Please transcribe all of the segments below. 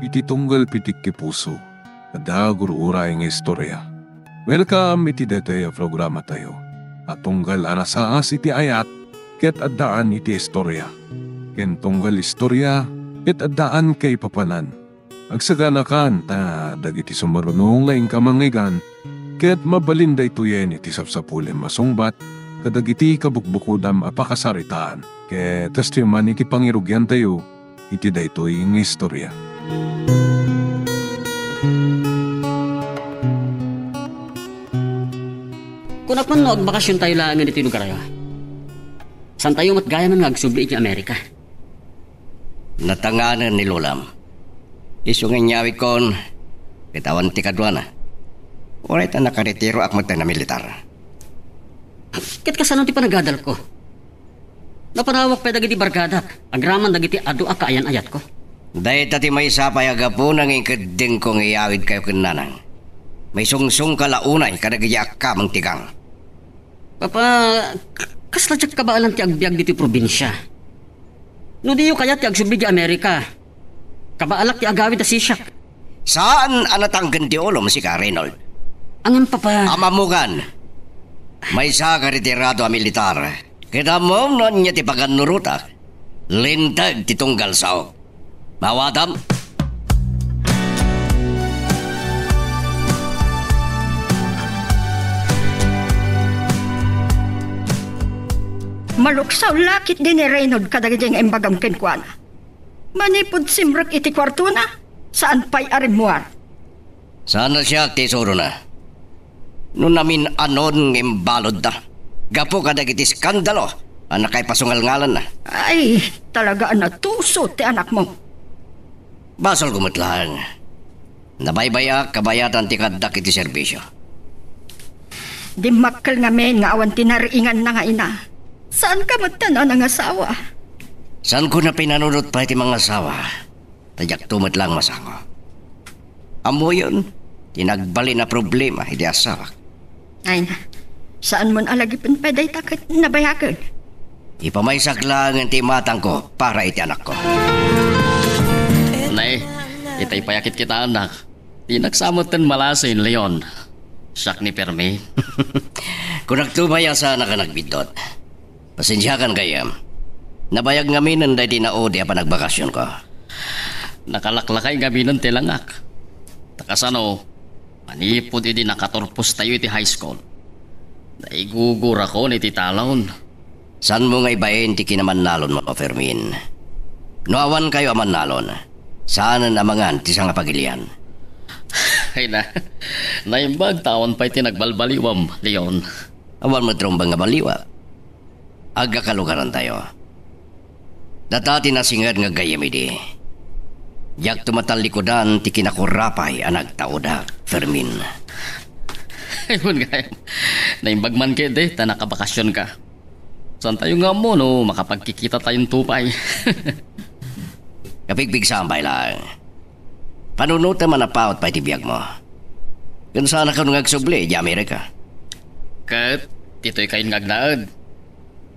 iti tunggal pitik ki puso. Kada guru-uray nga istorya. Welcome iti detoy programa tayo. At tunggal anasaas iti ayat, ket addaan iti istorya. Ken tunggal istorya, ket addaan kay papanan. Agsaganakan ta dagiti sumarunong laing kamangigan, ket mabalinday tuyen iti sapsapulen masungbat, kadagiti kabukbukudam apakasaritaan. Ket testiman iti pangirugyan tayo, iti daytoy nga istorya. Kung naman no, agbakasyon tayo lang nga dito lugar ayo. San tayo matgaya man nga agsubli iti Amerika? Natanganan ni Lulam. Isu nga nyawi kon, kitawan ti kadwana. Oray ta nakaretiro ak magta na militar. Ket kasano ti panagadal ko? Napanawak pa dagiti bargada, agraman dagiti adu a kaayan ayat ko. Dahil tati may sapay agapo nang ikading kong iyawid kayo kinanang. May sungsung kalaunay kadagaya ka mang tigang. Papa, kasladyak ka ba alam ti agbiag diti probinsya? No diyo kaya ti agsubli di Amerika. Kabaalak ti agawid a sisyak. Saan anatang gandiolom si ka, Reynold? Angan papa? Amamugan. May sa ka retirado a militar. Kita mo nun niya ti paganurutak. Lintag ti tunggal sao. Bawadam. Maluksaw lakit din ni Reynold kadagajeng embagam kenkwana. Manipod simrak iti kwarto na. Saan pa'y arimuar? Sana siya tesoro na. Nung namin anon ng balod na. Gapo kadagiti skandalo. Anak ay pasungal-ngalan na. Ay, talaga natuso ti anak mo. Basol gumutlang. Nabaybaya kabayatan ti kadak iti serbisyo. Di makkel nga men nga awan tinariingan na nga ina. Saan ka magtanan ang asawa? Saan ko na pinanunod pa iti mga asawa? Tadyak tumot lang masango. Amo yun, tinagbali na problema iti asawa. Ay na, saan mo alagipin peday takit nabayakad? Ipamaysak lang ang timatang ko para iti anak ko. Nay, itay payakit kita anak. Tinagsamot ten malasin, Leon. Siyak ni Perme. Kung nagtubaya sa anak ka nagbidot, pasensyakan kayam. Nabayag ngaminan dahi di naodi pa nagbakasyon ko. Nakalaklakay gaminan tilangak. Takasano, manipod iti nakatorpos tayo iti high school. Naigugur ako ni titalon. San mo nga ibayin ti kinamanalon mo, Fermin? Noawan kayo amanalon. Saan ang amangan ti nga pagilian? Ay na, naimbag taon pa iti nagbalbaliwam, Leon. Awan mo trombang nga baliwa. Aga kalugaran tayo. Datati na singad nga gayamidi. Yak tumatalikodan ti kinakurapay ang nagtauda, Fermin. Ayun gayam, naimbag man kede, ta nakabakasyon ka. Saan tayo nga mo, no? Makapagkikita tayong tupay. Kapigpig sambay lang. Panunuta man na paot pa itibiyag mo. Kung saan ka nung agsubli, di Amerika. Kat, tito'y kayo ngagnaad.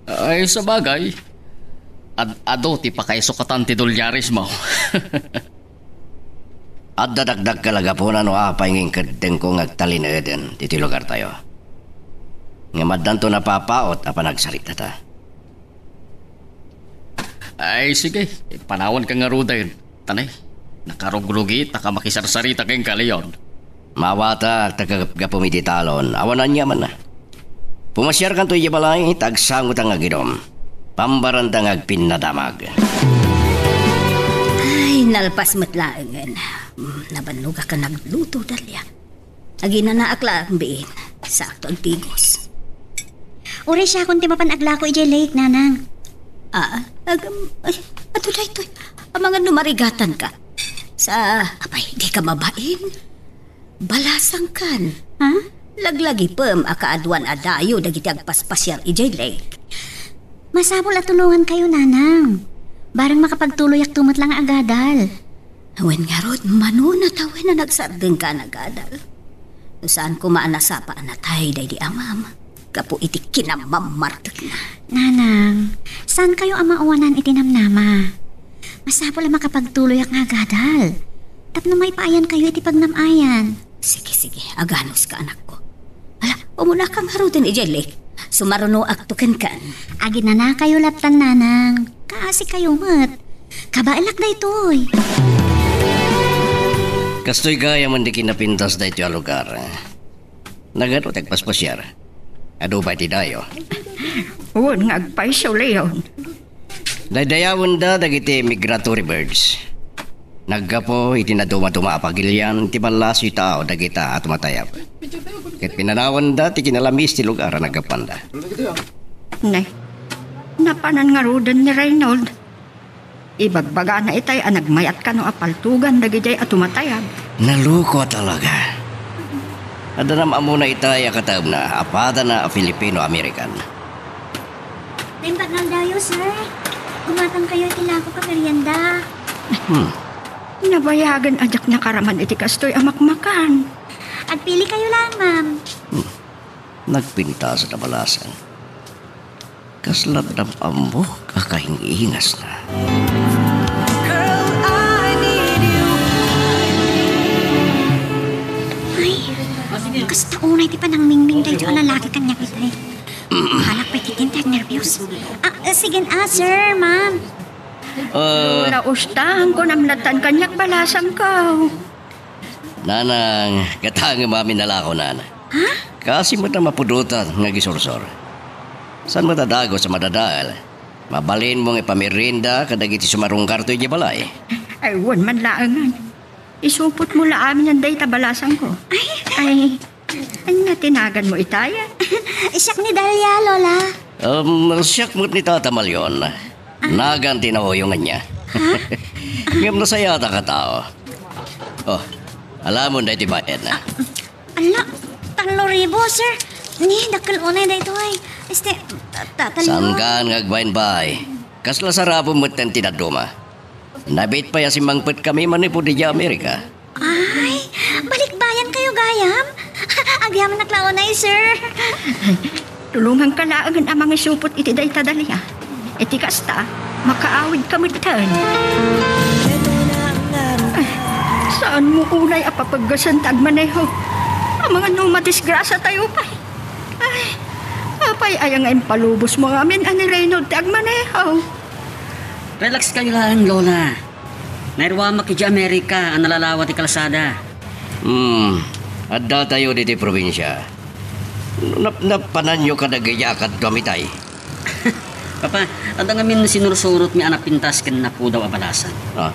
Ay, sa bagay. Ado, ti pa kayo sukatan ti dolyaris mo. At dadagdag kalaga po na no apay nging kadeng ko ngagtalinadan dito lugar tayo. Nga madanto na papaot a panagsalita ta. Ay, sige. Panawan ka nga rudayin. Tanay, nakaruglugi, taka makisarsarita keng kalayon. Mawata, tagagapumiti talon. Awanan niya man na. Pumasyar kan to iyabalay, tagsangot ang agidom. Pambaran tangag pinadamag. Ay, nalpas matlaangan. Nabanluga ka nagluto dalya. Agi na naakla ang biin. Sakto ang tigos. Uri siya kung timapan agla ko ijay lake, nanang. Ato na ito. Ang mga numarigatan ka. Apay, di ka mabain. Balasang kan. Ha? Laglagi pem akaadwan adayo dagiti agpaspasyar ijay lake. Masabol at tulungan kayo, nanang. Barang makapagtuloy ak tumot lang agadal. Awen nga rod, manunat awen na nagsardeng ka nagadal. Saan ko maanasapa anatay day di amam. Kapo iti kinamamartag na. Nanang, saan kayo ang mauwanan itinamnama? Masapol ang makapagtuloy ang agadal. Tapno may paayan kayo iti pagnamayan. Sige, aganos ka anak ko. Ala, umula kang harutin ijelik. Sumaruno aktuken kan. Agi na kayo laptan nanang. Kaasi kayo mat. Kabaalak na ito'y. Kastoy gaya man di kinapintas da ito lugar. Nagano tagpaspasyar. Ado ba ti dayo? Uwan nga agpay siya leon. Daydayawon da dagiti migratory birds. Naggapo iti na duma-duma apagilyan ti balas yu tao dagita at matayap. Ket pinanawan da ti kinalamis ti lugar naggapan da. Nay, napanan nga rudan ni Reynold. Ibagbaga na itay nagmayat ka no apaltugan dagijay at tumatayab. Naluko talaga. Adanam amo na itay akatab na apada na Filipino-American. Timpat ng dayo, sir. Umatang kayo itilako ka merienda. Nabayagan ajak na karaman iti kastoy amakmakan. Agpili kayo lang, ma'am. Nagpinta sa nabalasan. Kaslat ng amo kakahingihingas na. Ay, kasta unay ti panang mingming dahil yung lalaki kanya kita eh. Halak pa ititintag nervyos. Sige sir, ma'am. Wala ustang ko namlatan kanyak balasang ka. Nanang, katang mami nalako nana. Ha? Kasi mo na mapudutan nga gisursor. San mo tadago sa madadal? Mabalin mong ipamirinda kadagiti sumarong kartoy di balay. Ay, wan man laangan. Isupot mo laamin ang day tabalasang ko. Ay, nga tinagan mo itaya? Siyak ni Dalia, Lola. Siyak mo't ni Tata Malyon. Naganti na ho yung kanya. Ngam na sayata ka tao. Oh, alam mo na iti bayad na. Ala, 3,000, sir. Ni, dakal unay na ito ay. Tatalo. Saan ka ngagbayin-bay? Kasla sarapon mo't ng tinaduma. Nabit pa ya si Mangpet kami manipo di Amerika. Ay, balikbayan kayo, gayam. Agyaman na klaon na sir. Tulungan ka laagan ang mga supot iti day tadalya. Iti kasta, makaawid kami tan. Saan mo unay apapaggasan tagmaneho? Ang mga numadisgrasa tayo pa. Ay, apay ayang ang palubos mo amin ani Reynold tagmaneho. Relax kayo lang, Lola. Nairwa makidya Amerika ang nalalawa ti kalsada. Adda tayo diti probinsya. Napanan nyo kadagayakat dumitay. Papa, adang amin sinursurot mi anak pintas ken na po daw abalasan. Ah?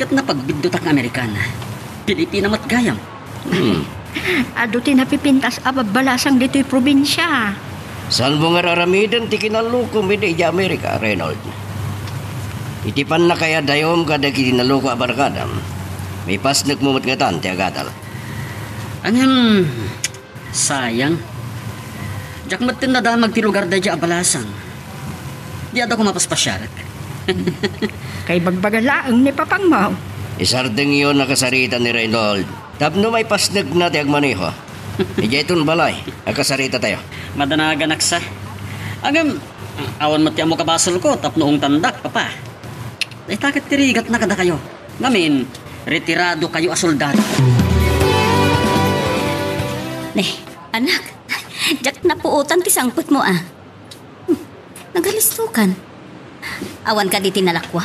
Kat napagbidot ang Amerikana. Pilipina mat gayam. Ado tinapipintas ababalasang dito'y probinsya. Saan mo nga raramidan ti kinalukom di Amerika, Reynold? Itipan na kaya dayom kada kinaluko abarkadam. May pasnag mo mat nga tante agadal. Angam, sayang. Diyak matin na damag ti lugar da dya abalasan. Di ada ko mapaspasyarat. Kay bagbagalaang ni Papang Mau. Isardeng yun nakasarita ni Reynold. Tapno may pasnag na ti agmaneho. Ijeton balay, nakasarita tayo. Madanagan aksa. Angam, awan mati amo kabasol ko tapnoong tandak, papa. Ay takit tirigat na kada kayo. Ngamin, retirado kayo a soldado. Anak, jak na puutan ti sangput mo Nagalistukan. Awan ka di tinalakwa.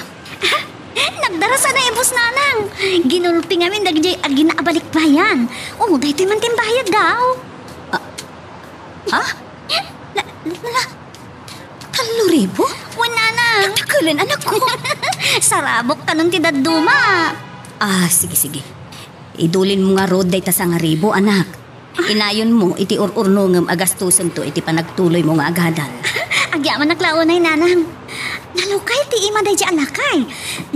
Nagdarasa na ibos nanang. Ginulpi ngamin dagjay at ginaabalik bayan. Dahil ito'y mantimbayad daw. Ha? 3,000? Nanang. Takalin anak ko. Sarabok tanong ti daduma. Sige. Idulin mo nga road day ta sa nga ribo, anak. Inayon mo, iti ur-urnungam agastusan to, iti panagtuloy mo nga agadal. Agyaman na klaonay, nanang. Nalukay ti ima day di alakay.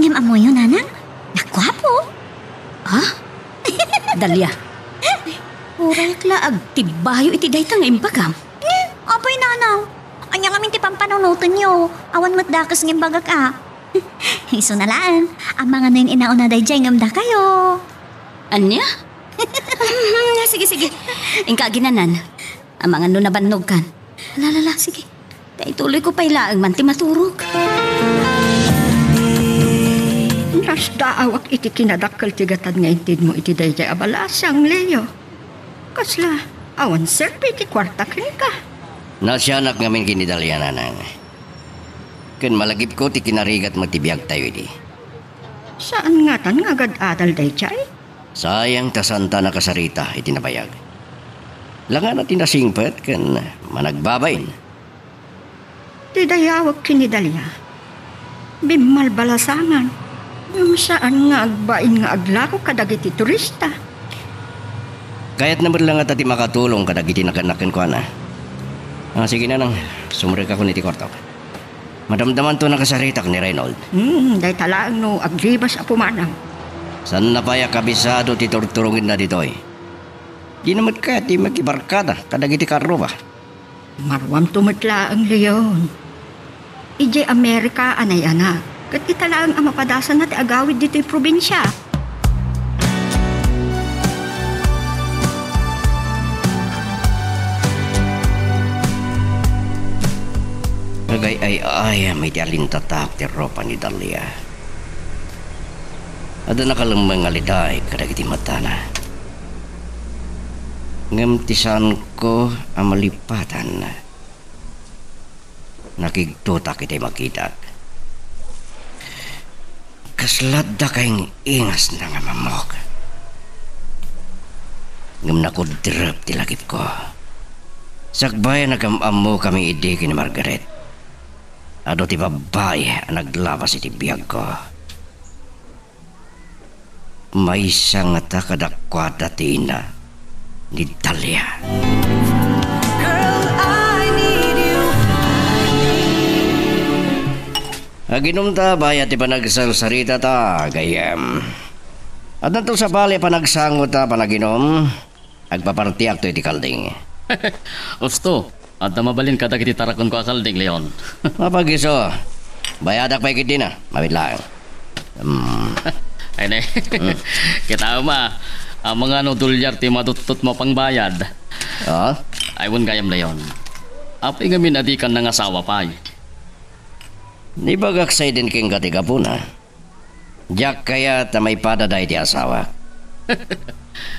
Ngam amoy yun, nanang. Nakwapo. Ha? Dalia. Uray klaag, tibayo iti day tang imbagam. Apay, nanang. Anya kami ti pampanunutan nyo. Awan mo't dakas ng imbagak Iso na laan. Ang mga nain inauna day di ngamda kayo. Anya? Sige. Ingka ginanan. Ang mga nabannog kan. Lala, sige. Dahil tuloy ko pa ilaang man ti maturog. Kas daawak iti kinadakkel tigatan nga intid mo iti dayjay abalasang, Leo. Kasla, awan serpi iti kwarta ken ka. Nasyanak ngamin kinidalya nanang. Ken malagip ko ti kinarigat magtibiyag tayo di. Saan nga tan nga agad-adal dayjay? Sayang tasanta nakasarita iti nabayag. Langan natin nasingpet ken managbabain. Ti dayawak kinidalya. Bimal balasangan. Yung saan nga agbain nga aglako kadagiti turista. Kaya't naman lang at ati makatulong kadagiti nakanakin ko na. Sige na nang, sumurik ako niti kwarto. Madamdaman to nakasaritak ni Reynold. Day talaang no aglibas a pumanang. San na paya kabisado ti turturungin na ditoy? Di naman ka, di magibarkada, kadagiti karro ba? Marwam tumatla ang Leon. Ije Amerika anay anak. Kat italaang ang mapadasan na ti agawid dito'y probinsya. Ay, may ti alintatak ti ropa ni Dalia. Ada nakalang aliday kadagiti matana. Ngamtisan ko ang malipatan. Nakigtutak iti makitak. Kasladda kayong ingas na nga mamok. Ngam nakudrap ti lagip ko. Sakbay nagamamo kami idi kini Margaret. Ado ti babae ang naglabas iti biyag ko. May isang ata kadakwada ti ina ni Dalia. Aginom ta bayat ti panagsalsarita ta gayam. At nato sa bali panagsango ta panaginom agpapartiak to iti kalding. Osto, at mabalin ka dagiti tarakon ko akalding, Leon. Mapagiso. Bayadak pa ikit din na. Mawit lang. Ay na, kita ma, ang mga nodulyar ti matutot mo pang bayad. Oh? Aywan gayam, Leon. Apay ngamin adikan ng asawa pa. Di bagaksay din king katiga po na. Diyak kaya ta may padaday ti asawa.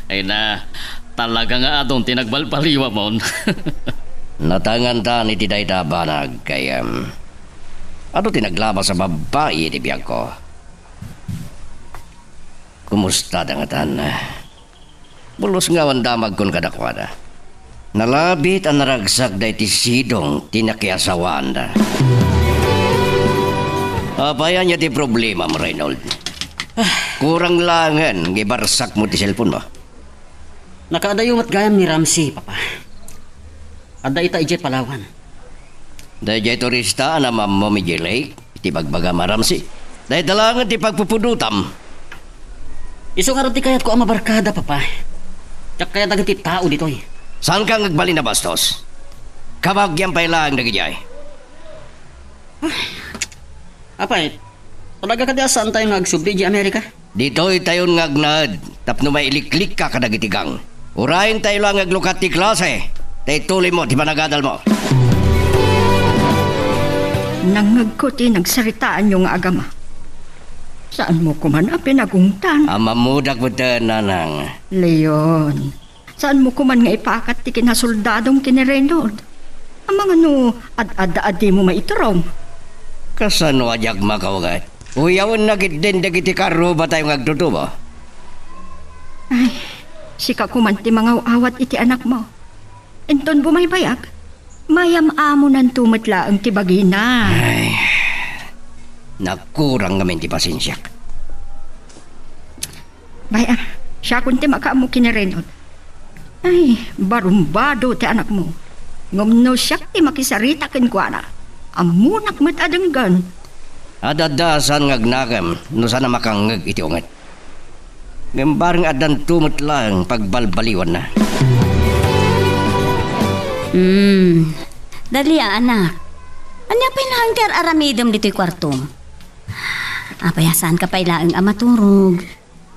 Ay na, talaga nga adong tinagbalpaliwa mon. Natangan ta ni tiday ta banag kaya ano tinaglaba sa babae di biyag ko. Kumusta dangatan? Bulos nga wandamag kon kadakwada. Nalabit ang naragsak day ti sidong tinakiasawaan da. Apayan niya ti problema mo, Reynold. Kurang langan, gibarsak mo ti cellphone mo. Nakaadayumat gayam ni Ramsey, Papa. Ada ita ije Palawan. Dahil turista na mamamigi lake, iti bagbaga maramsi. Dahil dalangan ti pagpupudutam. Iso nga ti kayat ko ang mabarkada, Papa. Tsak kaya dagiti tao ditoy. Saan ka ngagbali na bastos? Kabagyan pa ilang nagijay. Apay, talaga ka di saan tayo nagsubli di Amerika? Dito'y tayon ngagnad, tapno may iliklik ka kadagitigang. Urahin tayo lang ngaglukat ti klase. Tay tuloy mo, di ba nagadal mo? Nangag ko ti nagsaritaan yung agama. Saan mo kuman ang pinagungtan? Amamudak mo ta, nanang. Leon, saan mo kuman nga ipakat ti kinasoldadong kinirenod? Ang mga no, ad-ad-adi mo maiturong. Kasano ajak makawagat? Uyawon na din dagiti karo ba tayo ngagtutubo? Ay, sika kuman ti mga awat iti anak mo. Enton bumaybayag, mayam amo ng tumatla ang tibagina. Ay, nakurang ngamin ti pasensyak. Baya, siya kunti makaamo kinirenod. Ay, barumbado ti anak mo. Ngumno siya ti makisarita kenkwana. Amunak met adenggan. Adadasan ngagnagam, no sana makangag iti ungat. Ngambarang adan tumot lang pagbalbaliwan na. Dalia, anak. Anya pa'y lahangkar aramidam dito'y kwartom? Apayasan ka pa'y laang amaturog.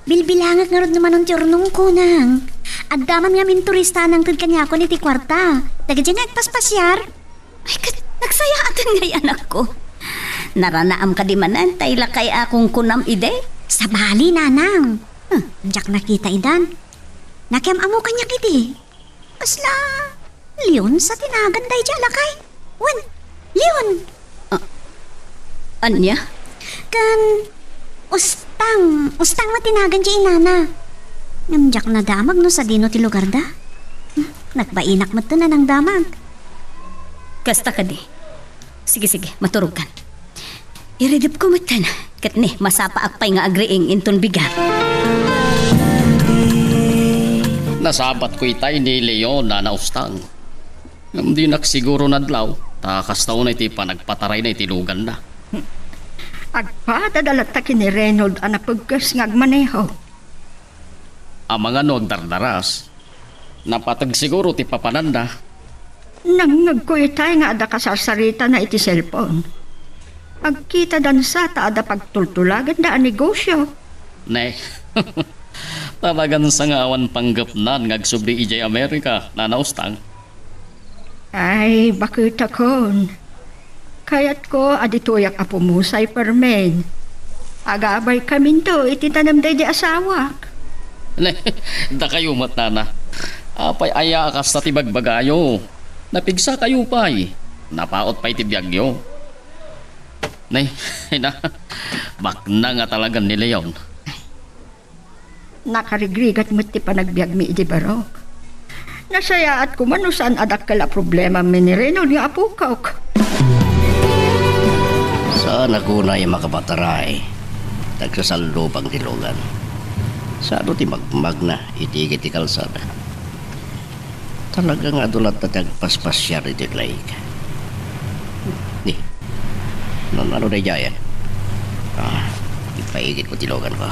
Bilbilangat nga rin naman ang tiyurnong ko nang. Agdaman nga min turista ng kanya ko ni ti kwarta. Daga dyan nagpaspasyar. Ay, nagsaya atan ngay anak ko. Naranaam ka di manan, tay lakay akong kunam ide. Sa Bali, nanang. Jak nakita idan. Nakiam amo kanya kiti. Kasla, Leon sa tinagan day dyan lakay. Wan, Leon. Anya? Kan, ustang matinagan dyan inana. Namjak na damag no sa dino ti lugar da. Nagbainak mo to na ng damag. Kasta ka di. Sige, maturog kan. Iridip ko matan. Kat ni, masapa akpay nga agriing inton bigat. Nasabat ko itay ni Leon na naustang. Hindi naksiguro nadlaw. Takas taon na iti panagpataray na itilugan na. Agpatadalat ta kini Reynold ang napagkas nga agmaneho. Ang mga nagdardaras. Napatag siguro ti papananda. Nangagkuytay nga ada kasasarita na iti cellphone. Agkita dan sa ta ada pagtultulagan da ang negosyo. Ne. Talagan sa nga awan panggapnan ngagsubli ijay Amerika na naustang. Ay, bakit akon? Kaya't ko adituyak apumusay permen. Agabay kami to, ititanam day di asawak. Ne, da kayo matana. Apay aya akas na tibagbagayo. Napigsa kayo pa'y. Napaot pa'y tibiyagyo. Nay, na. Bakna nga talagang ni Leon. Nakarigrigat mo't ti panagbiag mi iti barok. Nasaya at kumanusan adak kala problema mi ni Reynold nga apukaw. Saan ako na yung makapataray? Tagsasalubang tilugan. Saan ti magmag na itigit ti kalsada? Talaga nga dulat na tagpaspasyar iti laik. Ni, ano na jayan? Ipaigit ko tilugan ko.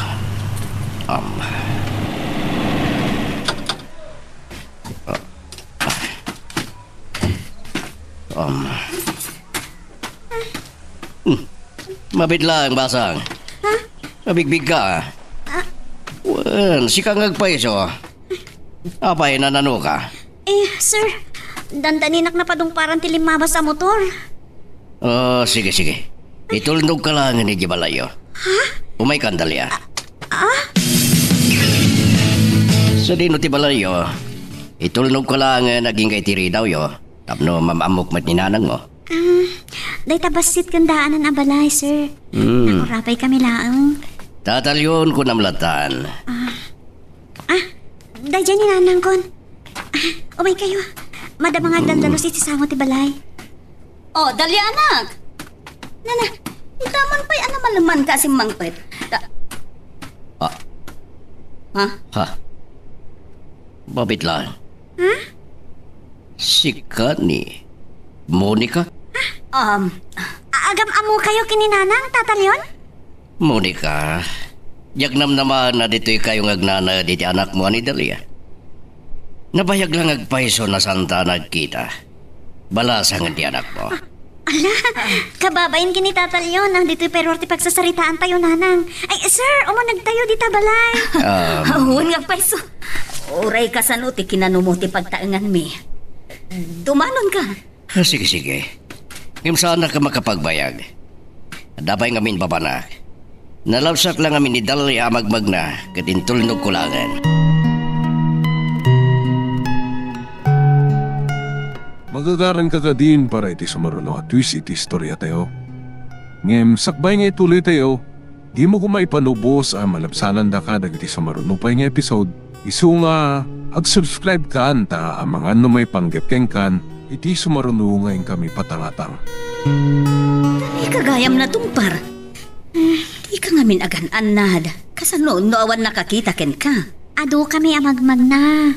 Mabidla ang basang. Mabigbig ka. Wan, si kang agpaiso. Apay nanano ka? Sir, dandaninak na padong parang tilimaba sa motor. Sige. Itulnog ka lang ni Gibalayo. Umay kandalya. Sa dino ti Balayo, itulnog ka lang naging kay tiri daw yo. Tapno mamamok mat ni nanang mo. Day tabasit kandaanan abalay, sir. Nakurapay kami lang. Tatalyon ko namlatan. Day dyan ni nanang kon. Umay kayo. Madama nga daldalos iti samo ti balay. Oh, dali anak. Nana, itaman pa'y malaman kasi mangpet. Ha? Babit lang. Si Kani. Monica? Agam amo kayo kininanang, tatalyon? Monica, yagnam naman na dito'y kayong agnana diti anak mo ni Dalia. Nabayag lang agpaiso na santa nagkita. Balasang di anak mo. Ala, kababayin kini tatalyon ang dito'y pero ti pagsasaritaan tayo nanang. Ay, sir, umunag tayo dita balay. Huwag nga paiso. Uray ka sa nuti kinanumo ti pagtaangan mi. Dumanon ka. Sige. Ngam saan na ka makapagbayag? Dabay ngamin papanak. Nalawsak lang amin ni Dalia magmag na katintulnog kulangan. Magagaran ka din para iti sumaruno at twist iti istorya tayo. Ngem sakbay nga ituloy tayo, di mo kumaipanubos ang malapsanan da ka dagiti sumaruno pa nga episode. Isu nga, ag-subscribe ka anta ang mga may panggepkeng kan, iti sumaruno ngayon kami patangatang. Di kagayam na tumpar. Di ka ngamin agan anad. Kasanoon no awan nakakita ken ka. Ado kami amagmag na.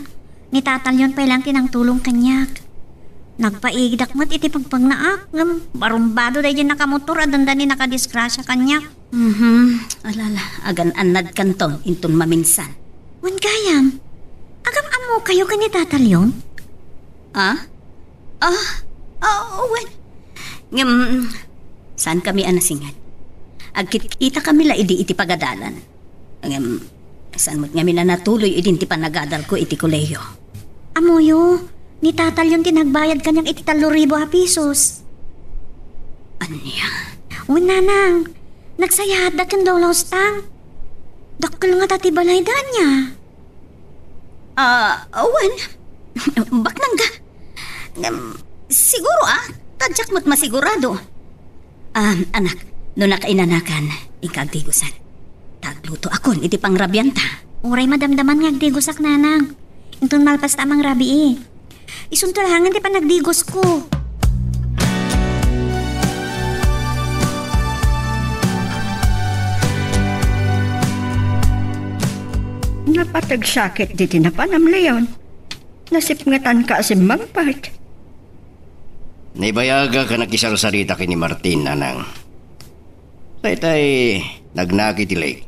Ni tatalyon pa lang tinang tulong kanyak. Nagpaigdak mat iti pagpagnaak. Barumbado day dyan nakamotor at dandani nakadisgrasya kanyak. Alala, agan anad kanton intun maminsan. Wan gayam, agam amo kayo kani tatalyon? Wen. Saan kami anasingan? Agkita kami la iti pagadalan. Saan mo't ngamin na natuloy ti panagadal ko iti koleyo. Amoyo, ni tatalyon tinagbayad kanyang iti 3,000 pesos. Anya? Wan nanang, nagsayad da kang daw laustang. Dakkel nga tati balaydan niya. Awan. Baknang ga. Siguro tadyak mo't masigurado. Anak, no nakainanakan, ikagdigusan. Tagluto akon, iti pangrabyanta. Uray madamdaman nga agdigosak nanang. Intun malpas tamang rabi Isuntulahangan ti panagdigos ko. Napatagsakit di tinapanam leon. Nasipngatan ka si Mampart. Naibayaga ka nakisarusarita kini Martin, nanang. Tay nagnakitilig.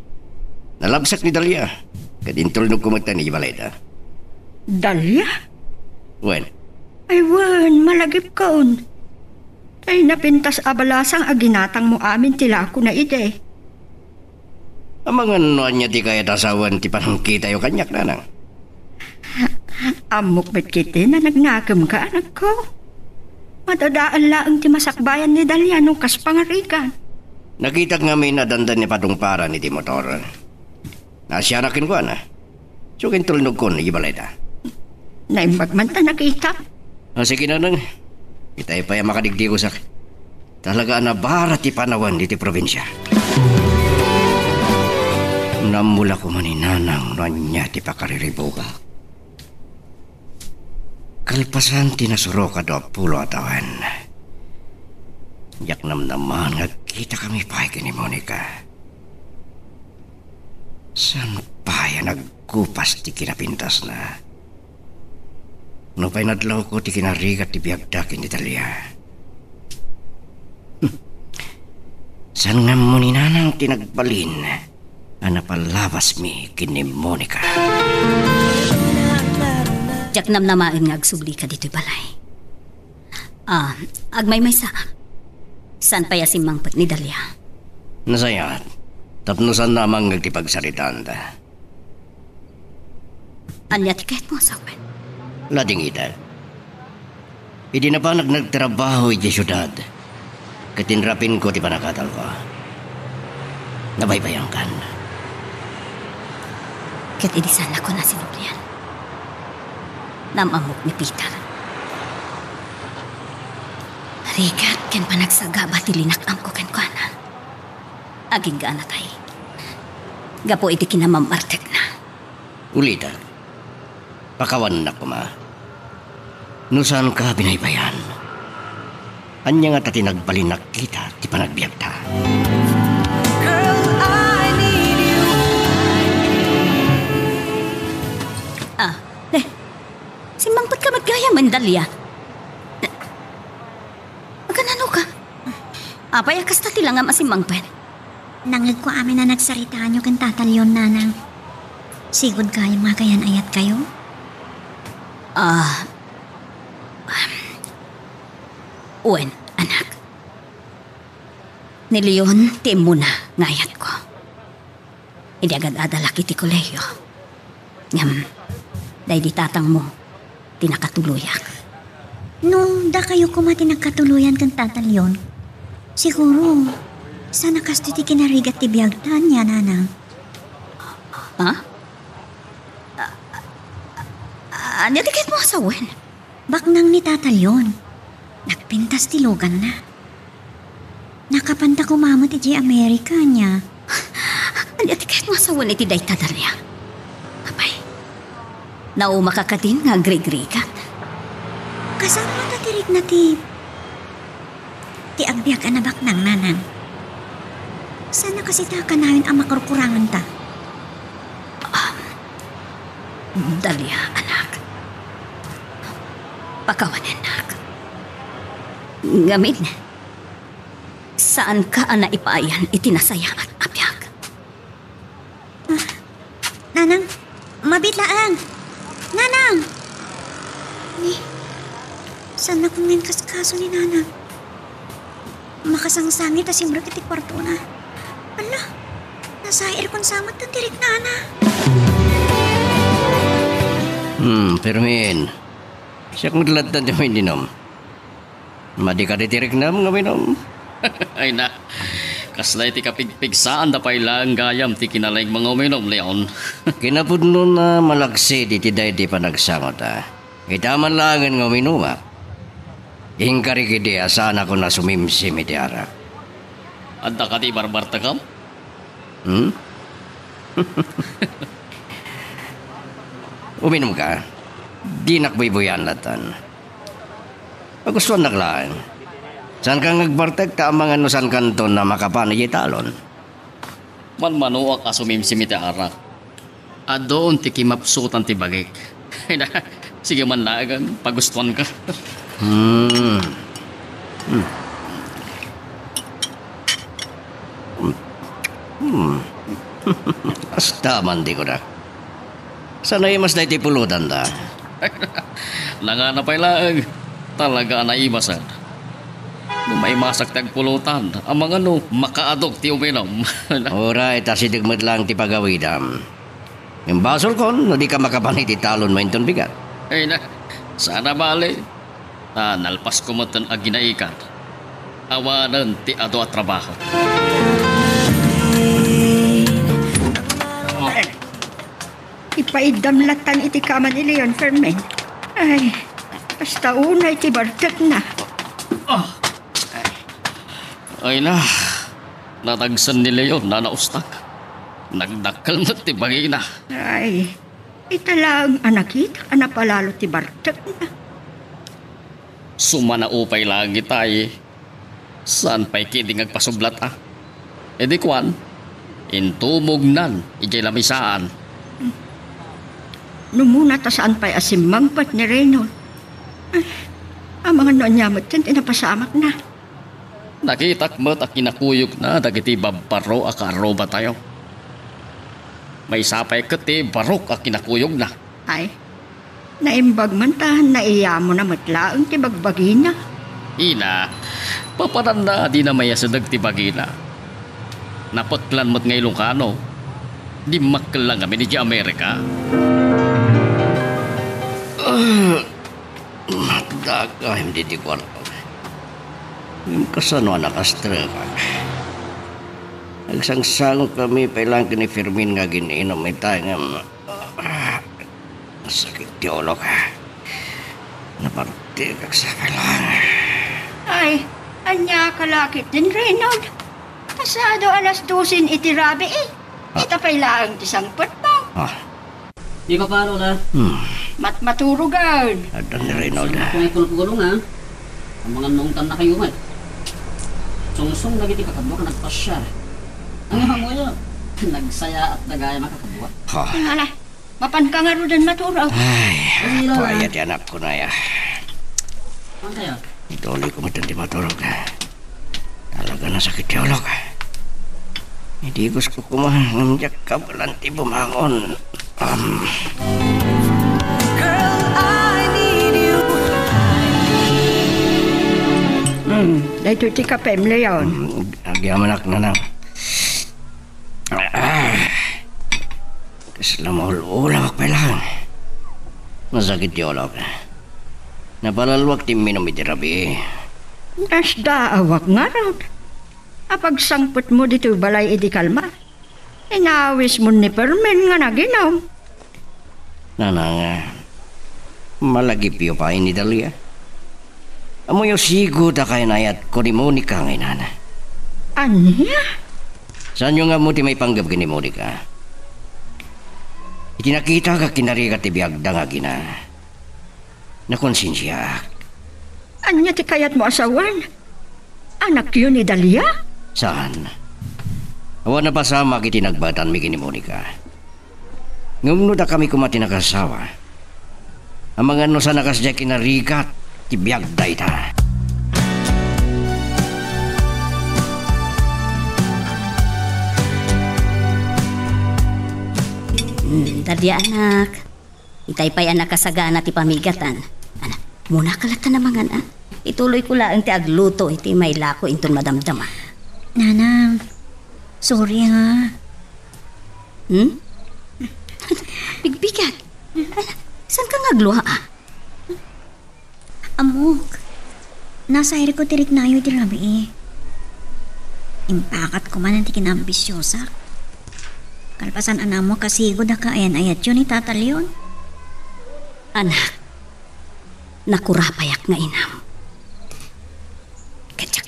Nalabsak ni Dalia. Kadintulnog ko magtani, Balayda. Dalya? Wen, Ay wan, malagip kaon. Ay napintas abalasang aginatang mo amin tila ako na ide. amang ano niya di kaya tasawan ti panangkita yung kanyak, nanang. Amok bet kiti na nagnagam ka, anak ko. Madadaan laang ti masakbayan ni Dalya nung kas pangarikan. Nakita nga may nadandan ni padungpara ni Timotor. Nasyanakin ko, na. Sukin tulnog ko na Balayda. Naimbag man ta nakita. Sige, nanang. Itay pa yung makadigdi ko sa... Talaga na barat ti panawan di ti probinsya. Namula ko man ni nanang niya ti pakariribuga. Kalpasan ti nasuro ka do pulo atawan. Yak namnaman nga kita kami pa ni Monica. San pa yan nagkupas ti kinapintas na. No pa'y nadlaw ko ti kinarigat ti biyagdakin ni Dalia. San nga mo ni nanang tinagbalin na napalabas mi kini Monica. Jak namnamain nga agsubli ka dito'y balay. Agmay sa. San pa yasim mangpat ni Dalia? Nasayat, tapnosan namang nagtipagsaritaan da. Anya tiket mo sa akin. Lading ita. Hindi na pa nagtrabaho di syudad. Katinrapin ko ti panakatal ko. Nabaybayang kan. Kat idisan ako na sinublian. Namamok ni Peter. Rigat ken panagsaga ba tilinak ang ko ken kuana. Aging gaana tay. Gapo iti kinamamartek na. Ulita. Pakawan na ko ma. Nusan ka binaybayan. Anya nga tati nagbalinak kita ti panagbiag ta. Simangpat ka magkaya mandalya. Magkanano ka? Apay akas tati lang nga masimangpat. Nangig ko amin na nagsaritaan nyo kan tatalyon, nanang. Sigod kayo mga kayan ayat kayo? Uwen, anak. Ni Leon, tim mo na ngayat ko. Hindi agad adala kiti koleyo. Dahil di tatang mo, tinakatuluyak. No, da kayo kumati nagkatuluyan kan tatalyon. Siguro, sana kasto ti kinarigat ti biyagtan niya, nanang. Ha? Natiket mo sa Wen. Baknang ni tatalyon. Nagpintas ti logan na. Nakapanta kumama ti J. America niya. Natiket mo sa Wen iti day tadalya. Apay, nauma ka din nga grig-grigan. Kasama tatirig na ti agbyag anabak ng nanang. Sana kasi taka namin ang makurkurangan ta. Dalia, anak. Pakawan, anak. Ngamin, saan ka na ipaayan itinasaya at abiyag? Nanang, mabitlaan. Nanang! Saan na kung kaso ni nanang? Makasangsangit as yung brakit kwarto na. Ala, nasa aircon samat na tirik nana. Pero min, siya kong dalatan di mo indinom. Madi ka ditirik nam nga minom. Ay na, Kasla iti kapigpigsaan da pay lang gayam ti kinalayng mga uminom, Leon. Kinapudno na malagsid iti daydi panagsangot Itaman langan nga uminuma. Ingkarikidi asaan ako na sumimsim iti arak. Adda ka ti barbarta kam? Uminom ka. Di nakbaybuyan latan. Pagustuhan naklaan. Saan kang nagbartag ta ang mga nusan kanton na makapanay italon? Manmanuak ka sumimsim iti arak. Adoon ti kimapsutan ti bagik. Sige man lagan, pagustuhan ka. Basta man di ko na. Sanay mas na iti pulutan da. Langa na pay lang. Talaga na imasan. May masak tagpulutan. Ang mga makaadok ti uminom. Alright, asidigmad lang ti pagawidam. Yung basol kon, no di ka makapanay ti talon mo inton bigat. Ay na, sana bali. Nalpas ko mo ang ginaikan. Awanan ti ado at trabaho. Ipaidamlatan iti kaman ni Leon Fermin. Ay, basta unay ti bartet na. Ay na, natagsan ni Leon na naustak. Nagdakal mo ti bagina. Ay, italang anakit, anapalalo ti bartet na. Sumanaupay lagi tayo. Saan pa'y kiling agpasublat E di kwan, intumugnan, ijay lamisaan. Numuna ta saan pa'y asimangpat ni Reynold. Ay, ang mga nanyamot yan, tinapasamak na. Nakitak mo at kinakuyog na dagiti babaro akaroba tayo. May sapay kati barok at kinakuyog na. Ay, naimbag man ta, naiya mo na matlaang ti bagbagina. Ina, papanan na di na maya sa dagtibagina. Napaklan mo't ngay Ilocano. Di maklang kami di Amerika. Daga, hindi di ko alam. Yung kasano anak astraka. Nagsangsang kami pailang ni Fermin nga gininom may tayong sakit di ulo ka. Naparti kag sa kailang. Ay, anya kalakit din Reynold. Pasado alas 12 iti rabi Ita pa'y laang ti sangpot mo. Di ka paano na? Maturugan. Adan ni Reynold. Kung ikulong ha, ang mga nungtan na kayo man. Sungsong lagi di kakabwa ka nagpasya. Ang iba mo yun, nagsaya at nagaya makakabwa. Hala, mapan ka nga rin maturaw. Ay, payat yan anak ko na ya. Ano kaya? Ituloy ko matindi matulog na. Talaga na sakit yung ulo ka. Hindi gusto ko kumahangamyak ka balanti bumangon. Dahito ti kapem Leon. Agyamanak na nang. Kasla mahul-ulam ako lang. Nasakit yung ulo ka. Napalalwag ti minom iti rabi. Nasda awak nga raw. Apag sangpot mo dito balay edi kalma. Inawis mo ni Permen nga naginom. Nanang, malagip yung pa ini Dalia. Amo yung sigo ta kay nayat ko ni Monica ngay nana. Anya? Saan yung nga mo ti may panggap ni Monica? Itinakita ka kinarigat ti biagda nga gina. Nakonsensya. Anya ti kayat mo asawan? Anak yun ni Dalia? Saan? Awan na pasama kiti nagbatan mi kini Monica. Ngumno da kami kumati nakasawa. Ang mga no sa nakasya kinarigat ti biagda ita. Dadi anak, itay pa'y anak kasagana ti pamigatan. Anak, muna kalatan na mga anak. Ituloy ko lang ti agluto, iti may lako inton madamdama. Nanang, sorry ha. Bigbigat. Anak, saan ka ngagluha Amok, nasa air ko tirik na yun ti rabi Impakat ko man ang tikinambisyosa. Kalpasan ana mo kasigo da ka ayan ayat yun ni Tata Leon. Anak, nakurapayak nga inam.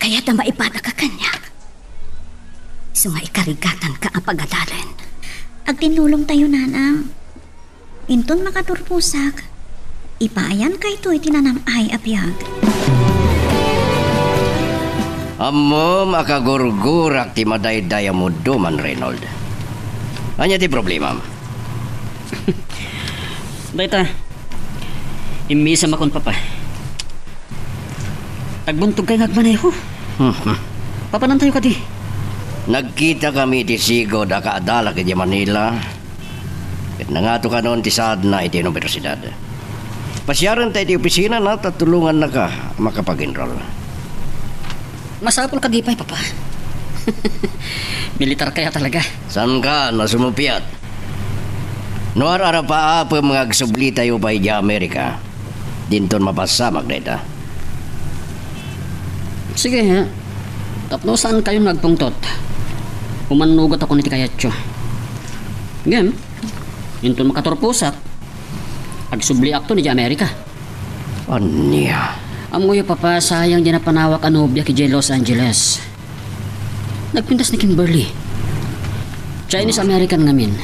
Kaya na maipada ka kanya. So nga ikarigatan ka ang pagadalan. Agtinulong tayo, nanang. Inton makaturpusak, ipaayan kay ito'y tinanam ay apiyag. Amo makagurgurak ti madayday mo duman, Reynold. Anya ti problema? Dayta, imisa makon papa. Tagbuntog kay ngagmaneho. Papanan tayo ka di. Nagkita kami ti Sigo da kaadala kiti Manila. Ket nangato ka noon ti Sadna iti universidad. Pasyaran tayo ti opisina na tatulungan na ka makapag-enroll. Masapol ka di pa'y papa. Militar kaya talaga. San ka na sumupiat? Noar ara pa apa mga agsubli tayo pa di Amerika. Dinton mapasamag data. Sige ha. Tapno saan kayo nagpungtot? Umanugot ako ni Tikayatcho. Ngem, inton makaturpusak. Agsubli akto ni di Amerika. Anya? Amoy papa, sayang di na panawak anobya ki Los Angeles. Nagpintas ni Kimberly. Chinese American ngamin.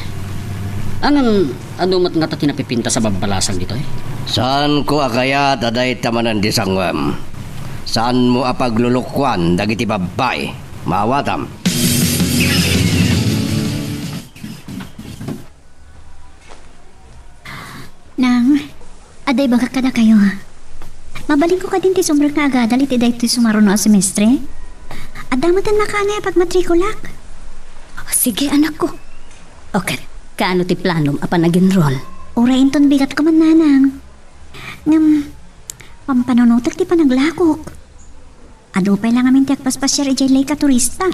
Anong anumat nga ta tinapipinta sa babalasan dito eh? Saan ko akayat aday tamanan di sangwam? Saan mo apaglulukwan dagiti babae? Maawatam. Nang, aday baka ka na kayo. Mabaling ko ka din ti sumrag na agadal iti day ti sumaro no a semestre. Adamatan makanay pag matrikulak. Sige, anak ko. Okay, kaano ti planom apa nag-enroll? Urain ton bigat ko man, nanang. Ngam, pampanonotak ti panaglakok. Ado pa lang amin ti agpaspasyar ijay lay ka turista.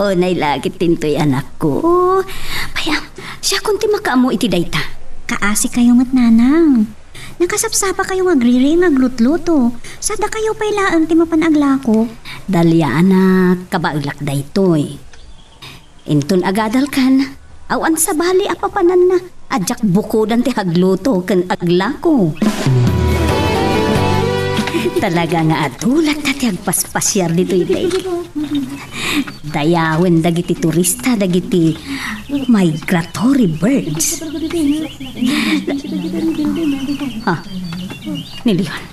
O, nailagit tintoy anak ko. Payam, siya kunti makaamo iti dayta. Kaasi kayo ngat, nanang. Nakasapsapa kayo agriri aglutluto. Sada kayo pa'y laang ti mapanaglako. Dalya anak, kabailak daytoy. Inton agadal kan, awan sa bali apapanan na. Adyak bukodan ti hagluto kan aglako. Talaga nga adulat dati agpaspasyar dito itay. Dayawen dagiti turista, dagiti migratory birds. Ni Leon.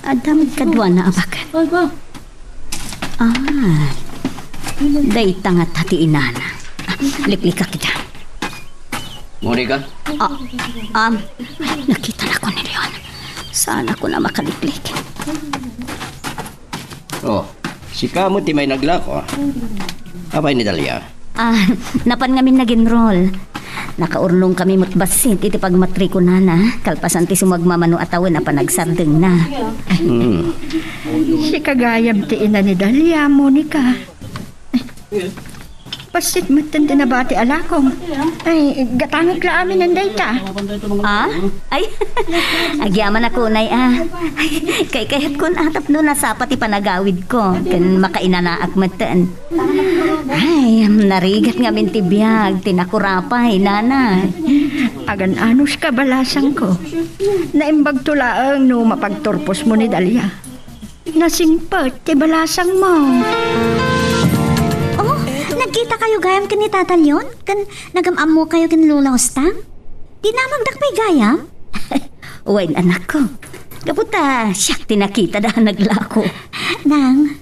Adam kadwa na abakan. Day tangat hati inana. Liklika kita. Monica? Nakita na ko ni Leon. Sana ko na makaliklik. Oh, si kamo ti may naglako. Apay ni Dalia? Napan ngamin nag-enroll. Nakaurnong kami mutbasit iti pagmatriko na na. Kalpasan ti sumagmamano atawin na panagsardeng na. Si kagayab ti ina ni Dalia, Monica. Pasit matanda na ba ti alakong? Ay, gatangag la amin ang dayta. Ay, agyaman ako, nay, Kay kahit kun atap no nasapat ipanagawid ko. Kan makainanaak matan. Ay, narigat nga min tibiyag, tinakurapay, nana. Agan anos ka balasang ko. Naimbag tulaang no mapagturpos mo ni Dalia. Nasingpot ti balasang mo. Nagkita kayo gayam kan ni Tata Leon? Kan nagamam mo kayo kan Lola Ostang? Di na magdakpay gayam? Uwain anak ko. Kaputa, siyak tinakita dahil naglako. Nang,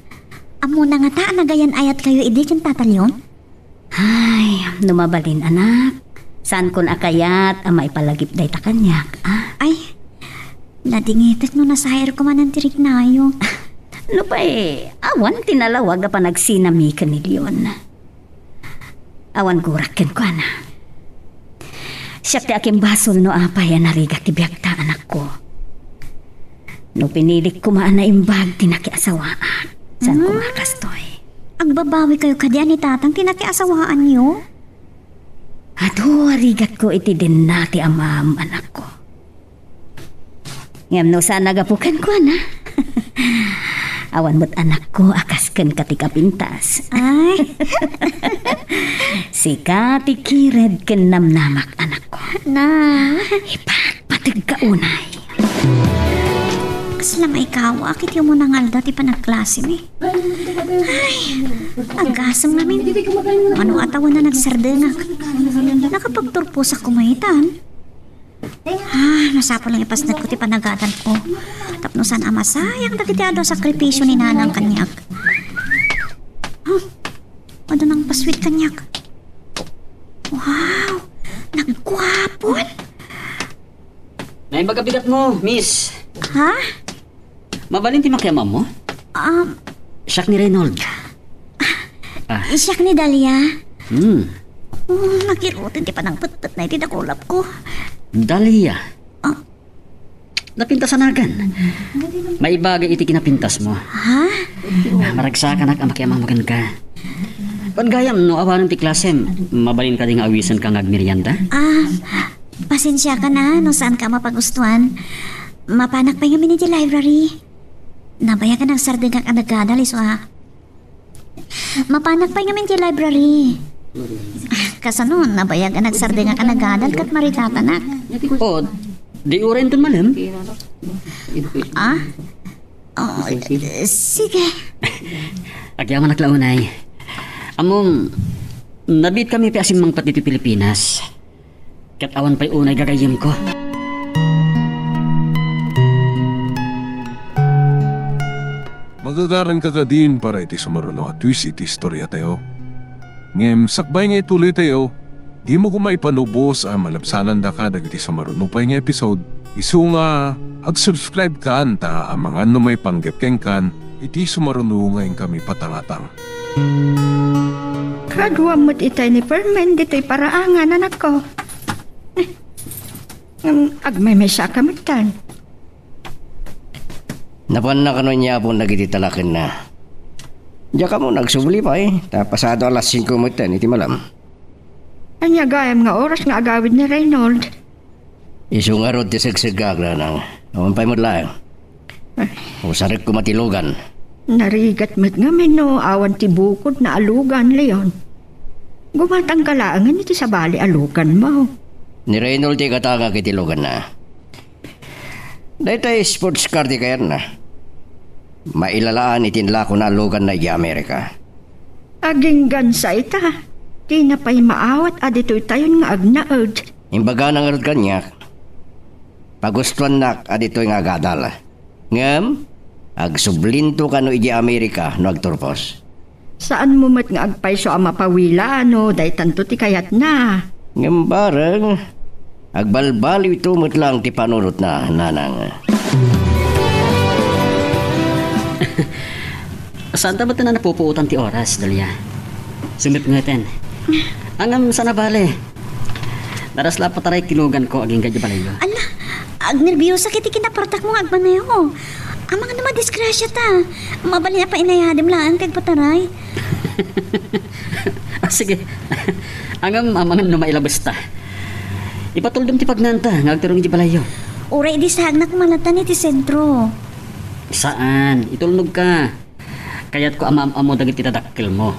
amo na nga ta nagayan ayat kayo idi kan Tata Leon? Ay, numabalin anak. Saan kun akayat amay palagip day ta kanyak? Ay, nadingitit no nasahir ko man ang tirik na ayo. No pa awan tinalawag pa nagsinami ka ni Leon. Awan gurakin ko na. Siyak ti aking basol no apay narigat ti biyagta anak ko. No pinilik ko maan na imbag tinakiasawaan. Saan ko makastoy? Agbabawi kayo kadya ni tatang tinakiasawaan niyo? Ado, arigat ko iti din nati amam anak ko. Ngam no saan nagapukan ko na. Awan mo't anak ko, akasken katika pintas. Ay, Si Kati Kired ken namnamak anak ko. na. Patag ka unay. Kasla nga ikaw, akit yung mo nangalda ti panagklase mi. Ay, agasam namin. Ano atawan na nagsardengak. Nakapagturpo sa kumaitan. Nasapa lang ipasnat ko ti panagadan ko. Tapnosan ama sayang dagitiado sakripisyo ni nanang kanyak. Ano nang pasweet kanyak? Wow, nagkwapon. Naimbaga bigat mo, miss. Ha? Mabalin ti makiamam mo? Siyak ni Reynold. Isyak ni Dalia. Nakirutin ti panang putput na iti nakulap ko. Dalia. Napintasanagan. May bagay iti kinapintas mo. Ha? Maragsakan ang makiamam mo ka. Pagayam, no awanan ti klasem, mabalin ka ding awisan ka ngagmerienda? Pasensya ka na, no saan ka mapagustuhan. Mapanak pa yung miniti library. Nabaya ka ng sarding kang anagkadal, iso ha. Mapanak pa yung miniti library. Kasanon, nabaya ka ng sarding kang anagkadal kat maritatanak. O, di uren ton malam. Sige. Agyaman naklaunay. Among, nabit kami pi asim mang pati ti Pilipinas. Kat awan pa'y unay gagayim ko. Magagaran ka din para iti sumaruno at twist iti istorya tayo. Ngem, sakbay nga ituloy tayo, di mo kumaipanubos ang malapsanan da ka dagiti sumaruno pa nga episode. Isu nga, ag-subscribe ka anta ang mga ano may panggepkeng kan, iti sumaruno ngayon kami patangatang. Kadwa mo't itay ni Permen, dito'y paraangan, anak ko. Agmay-may siya kamitan. Napan na kanon niya pong nagititalakin na. Diya ka mo nagsubli pa Tapasado alas 5 mo iti malam. Anya gayam nga oras nga agawid ni Reynold. Isu nga rod ti sigsigag na nang. Awan pa'y mo lang. Usarik ko matilugan. Narigat mo't nga no, awan ti bukod na alugan, Leon. Gumatang kalaangan iti sa bali alugan mo. Ni Reynold ti katanga kitilugan na. Dahil sports car di kayan na. Mailalaan itinla ko na alugan na Amerika. Aging gansa ita. Di na pa'y maawat adito'y tayon nga agnaod. Imbaga ng arod kanya. Pagustuhan nak adito'y nga gadal. Ngam, agsublinto ka no iji Amerika no agturpos. Saan mo mat nga agpayso ang mapawila no? Dahi tanto ti kayat na. Ngam bareng. Agbalbaliw ito mo't lang ti panunot na nanang. Saan ba na napupuutan ti oras, Dalia? Sumip ngeten. Angam sana bale. Darasla pataray kilugan ko aging gadya balayo. Ala, agnerbiyosa kiti kinapartak mo agmaneho. Ang mga naman disgrasya ta. Mabali na pa inayadim lang kag pataray. Sige. Angam amangan no mailabas ta. Ipatuldom ti pagnanta, ngagtarong iti balayo. Uray di sa hagnak malatan iti sentro. Saan? Itulnog ka. Kaya't ko amam-amo dagiti tadakkel mo.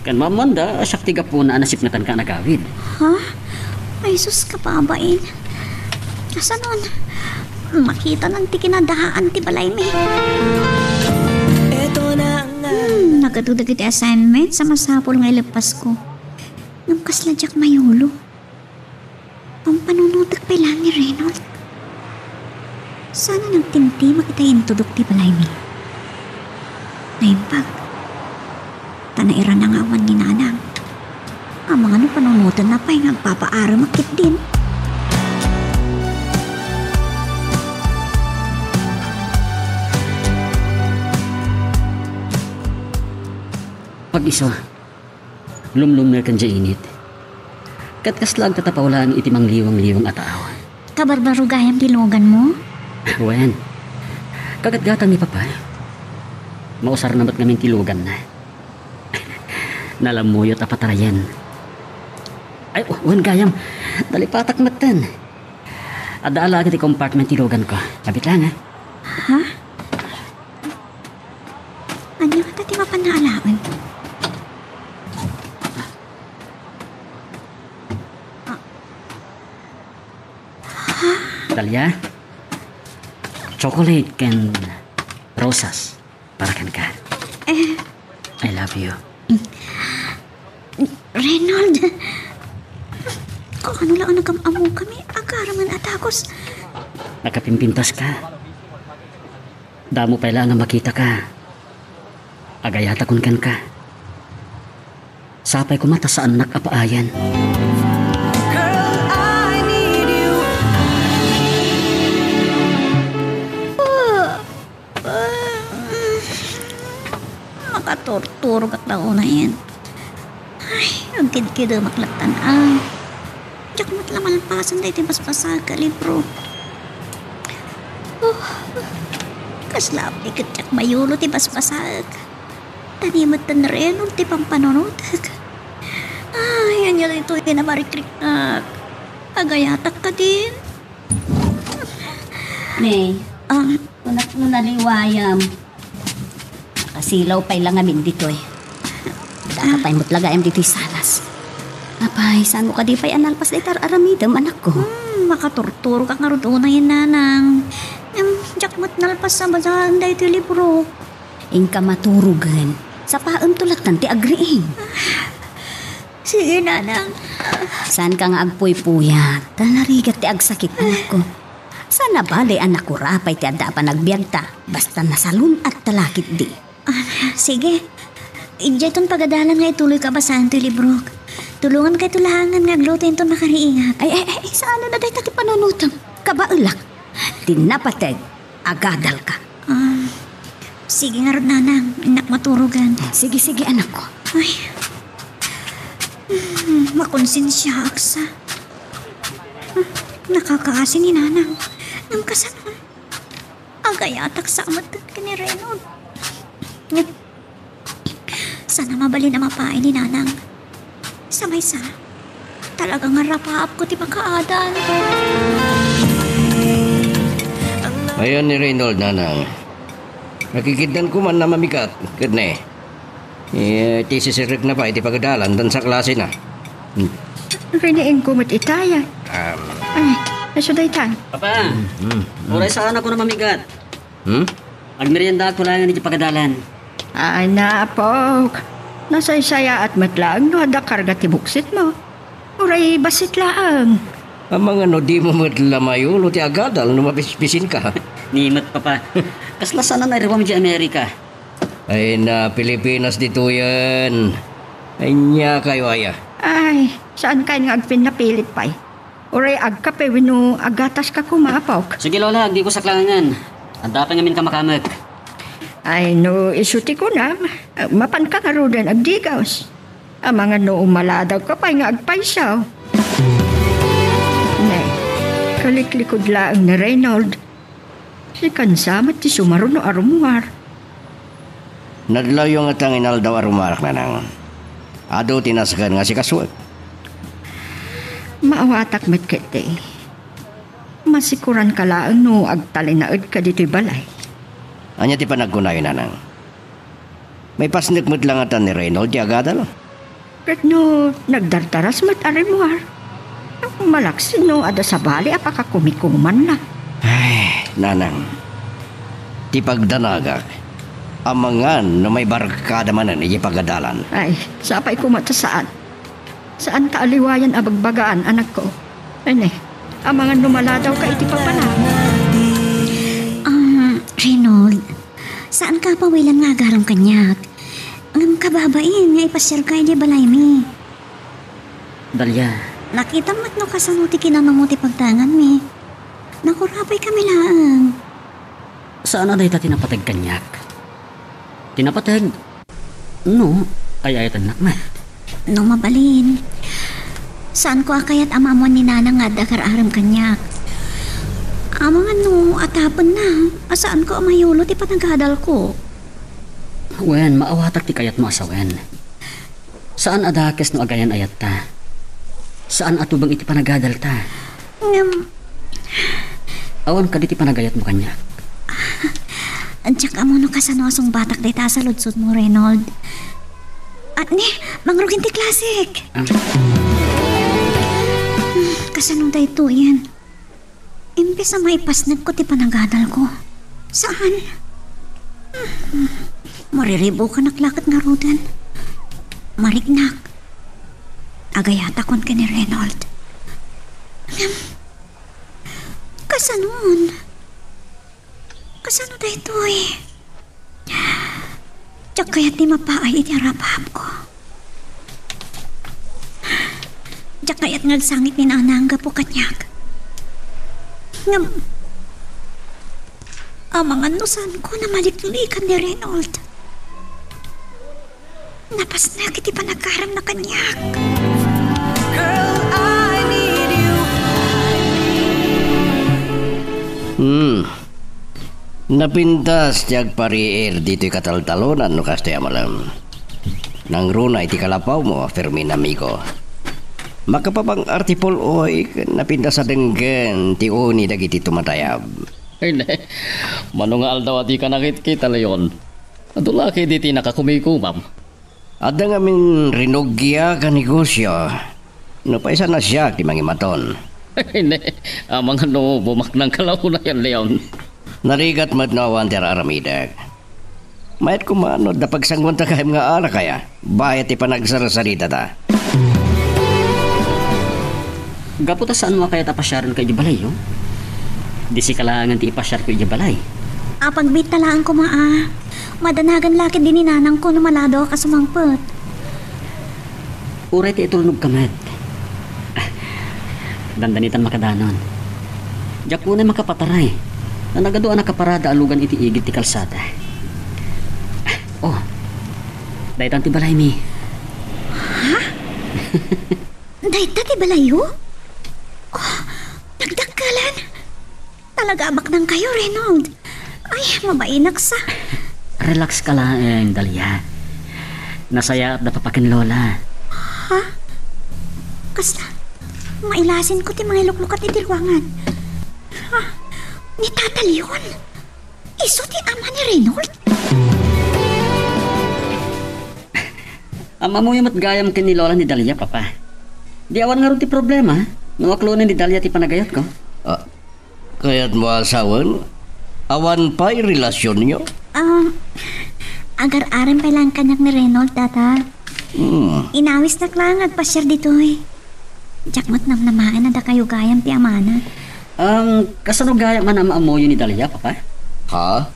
Kan mamanda, asyak tiga po na anasip natan ka nagawid. Ha? Ay sus ka pa bain. Asa nun? Makita ng ti kinadahaan ti balay mi. Nagatudag iti assignment sa masapol nga ilapas ko. Nang kasladyak mayulo. Pampanunutak pa lang ni Reynold. Sana nang tinti makitayin tudok ti balay mi. Naimbag. Tanairan ang awan ni nanang. Ang mga panunutan na pa'y nagpapaara makit din. Pag-iso, lumlum kan dya init. Katkaslag tatapawlaan itimang liwang-liwang ataaw. Kabarbaro gayang bilogan mo? Wen, kagatgatang ni Papa. Mausar namat ngamin tilugan na. Nalamuyot apatarayan. Ay, wen gayam, dalipatak matan. Adaala agad compartment tilugan ko. Kapit lang, ha? Ha? Dalia, chocolate and rosas para kan ka. I love you. Reynold, kung ano lang ang nagkamamu kami, agaraman at akos. Nakapimpintas ka. Damo pa lang na makita ka. Agayata kun kan ka. Sapay ko mata saan nakapaayan. Makaturturog at na yan. Ay, ang kid-kid maklatan ay. Diyak mo't lamalpasan dahi ti paspasag ka libro. Kaslap ti kityak mayulo ti paspasag. Tanimot tan rin ti pampanunutag. Ay, yan yun ito kinamarikliknak. Agayatak ka din. Nay, unak mo naliwayam. Nakasilaw pa'y lang amin dito eh. Dakapay mo't lagayam dito salas. Apay, saan mo ka di pa'y analpas na itar aramidam, anak ko? Makaturturo ka nga rin na yan, nanang. Diyak mo't nalpas sa basahan dahi ti libro. Ingka maturugan. Sa paam tulatan ti agriing. Sige, nanang. Saan ka nga agpuy-puyat? Talarigat ti agsakit, anak ko. Sana bali anak ko rapay ti adda pa nagbiagta. Basta nasalun at talakit di. Sige. Ijeton pagadalan nga ituloy ka basahan ti libro. Tulungan kay tulahangan nga aglutin to makariingat. Ay, saan na dahi tati panunutang? Kabaulak. Tinapateg. Agadal ka. Sige nga rin, nanang. Inak maturugan. Sige, anak ko. Ay. Makonsensya aksa. Nakakaasi ni nanang. Nang kasanan. Agayatak sa amat ka ni Reynold. Sana mabali na mapain ni nanang. Samay sa. Talagang ngarapaap ko ti makaadan. Ayan ni Reynold, nanang. Nakikidan ko man na mamikat. Kadne. Tisisirip na pa iti pagadalan dan sa klase na. Riniing kumot itaya. Ay, nasuday tan. Papa, oray saan ako na mamigat? Agmerienda ako lang iti pagadalan. Ay, napok. Nasaysaya at matlaang no ada karga ti buksit mo. Uray basit laang. Ang mga no di mo matlamayo, no ti agadal, no mapispisin ka. Nimot, Papa. Kasla sana na rin di Amerika. Ay na, Pilipinas dito yan. Ay niya kayo aya. Ay, saan kayo nga agpinapilit pa'y? Uray agkape wino agatas ka kumapok. Sige, Lola, di ko saklangan. Ang dapat ngamin ka makamag. Ay, no, isuti ko na. Mapan ka nga rin agdigaws. Ang mga no umaladaw ka pa'y nga agpaysaw. Nay, kaliklikod laang ni Reynold. Si kansamat ti sumaro no arumuar. Nadlaw yung atang inal daw arumarak na nang. Ado tinasakan nga si Kaswag. Maawatak met kete. Masikuran ka laang no agtalinaod ka dito'y balay. Anya ti panagkunayo na nang. May pasnikmut lang atan ni Reynold di agadal. Kat no nagdartaras mat arimuar. Malaksin no ada sa bali apakakumikuman na. Ay, nanang. Ti pagdanagak. Amangan na may barkada manan iti pagadalan. Ay, sapay kumata saan? Saan kaaliwayan abagbagaan, anak ko? Ay, amangan lumaladaw ka iti papala. Reynold, saan ka pawilan nga agarang kanyak? Ang kababain nga ipasyal ka di balay mi. Dalia. Nakita mo't no kasanuti kinamamuti pagtangan mi. Nakurapay kami laang. Saan na dahi ta tinapatag kanyak? Tinapatag? No, ay ayatan nakmat. Nung mabalin. Saan ko akayat amamon ni nanang nga dakar-aram kanyak? Amang ano, atapon na. Asaan ko amayulo ti panagadal ko? Wen, maawatak ti kayat mo asawen. Saan adakes no agayan ayat ta? Saan atubang iti panagadal ta? Awan ka di ti panagayat mo kanyak. Antiyak amo no kasanosong batak day ta sa lutsod mo, Reynold. At ni, mangrugin ti klasik. Kasanong day to yan. Imbes na maipasnag ko ti panagadal ko. Saan? Mariribo ka naklakat nga rudan. Marignak. Agayata kon ka ni Reynold. Kasanon? Kasano da ito eh? Tiyak kaya't ni mapaay iti harap-hap ko. Tiyak kaya't ngagsangit ni nanangga po kanyak. Amang anusan ko na maliklikan ni Reynold. Napas na kiti pa nagkaram na kanyak. Napintas tiyag pariir dito'y kataltalonan no kastaya malam. Nang runa iti kalapaw mo, Fermin amigo. Makapapang artipol oy, napintas sa denggen, ti uni dagiti tumatayab. Ay, ne. Manungal daw ati ka nakit-kita layon. Adulaki diti nakakumikumam. Ada nga min rinogya ka negosyo. No pa isa na siya ti mangimaton. Ay, ne. Amang ano, bumak ng kalaw na yan, Leon. Narigat madnawan tira aramidag. Mayat kumano da pagsangwan ta kahim nga ara kaya. Bayat ti panagsarasarita ta. Gaputa saan mo kaya tapasyaran kay Ibalay, yo? Di si kailangan ti ipasyar ko Ibalay. Pagbit talaan ko maa. Madanagan lakit din ni nanang ko na malado ka sumangpot. Uray ti itulnog kamet. Dandanitan makadanon. Diyak po na makapataray. Na nagadoan na kaparada alugan iti igit ti kalsada. Oh, daytan ti balay mi. Ha? Daytan ti balayo? Oh, nagdagkalan. Talaga abak nang kayo, Reynold. Ay, mabainak sa. Relax ka lang, Dalia. Nasaya at napapakin lola. Ha? Kasta, mailasin ko ti mga luklukat iti ruangan. Ha? Ni Tata Leon? Iso ti ama ni Reynold? Ama mo yung matgayam kin ni lola ni Dalia, papa. Di awan nga rin ti problema. Nuwaklunan ni Dalia ti panagayot ko. Kaya't mo asawan? Awan pa'y relasyon nyo? Agar-aram pa lang kanyak ni Reynold, Tata. Inawis na klang at pasyar dito eh. Jakmat namnamaan na da kayo gayam ti amana. Kasano gaya man ang amoyo ni Dalia, papa? Ha?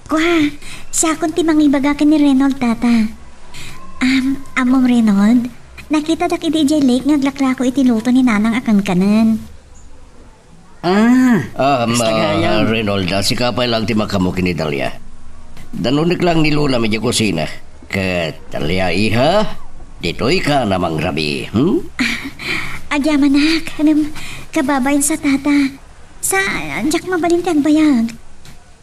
Kwa, siya kung ti mangibaga ka ni Reynold, Tata. Among Reynold, nakita dak iti DJ Lake ngaglaklako iti luto ni nanang akan kanan. Reynold, si kapay lang ti makamukin ni Dalia. Danunik lang ni Lula medyo kusina. Dalia iha, dito'y ka namang rabi. Agyaman nak, kababayan sa Tata. Sa anjak mabalin ti agbayag.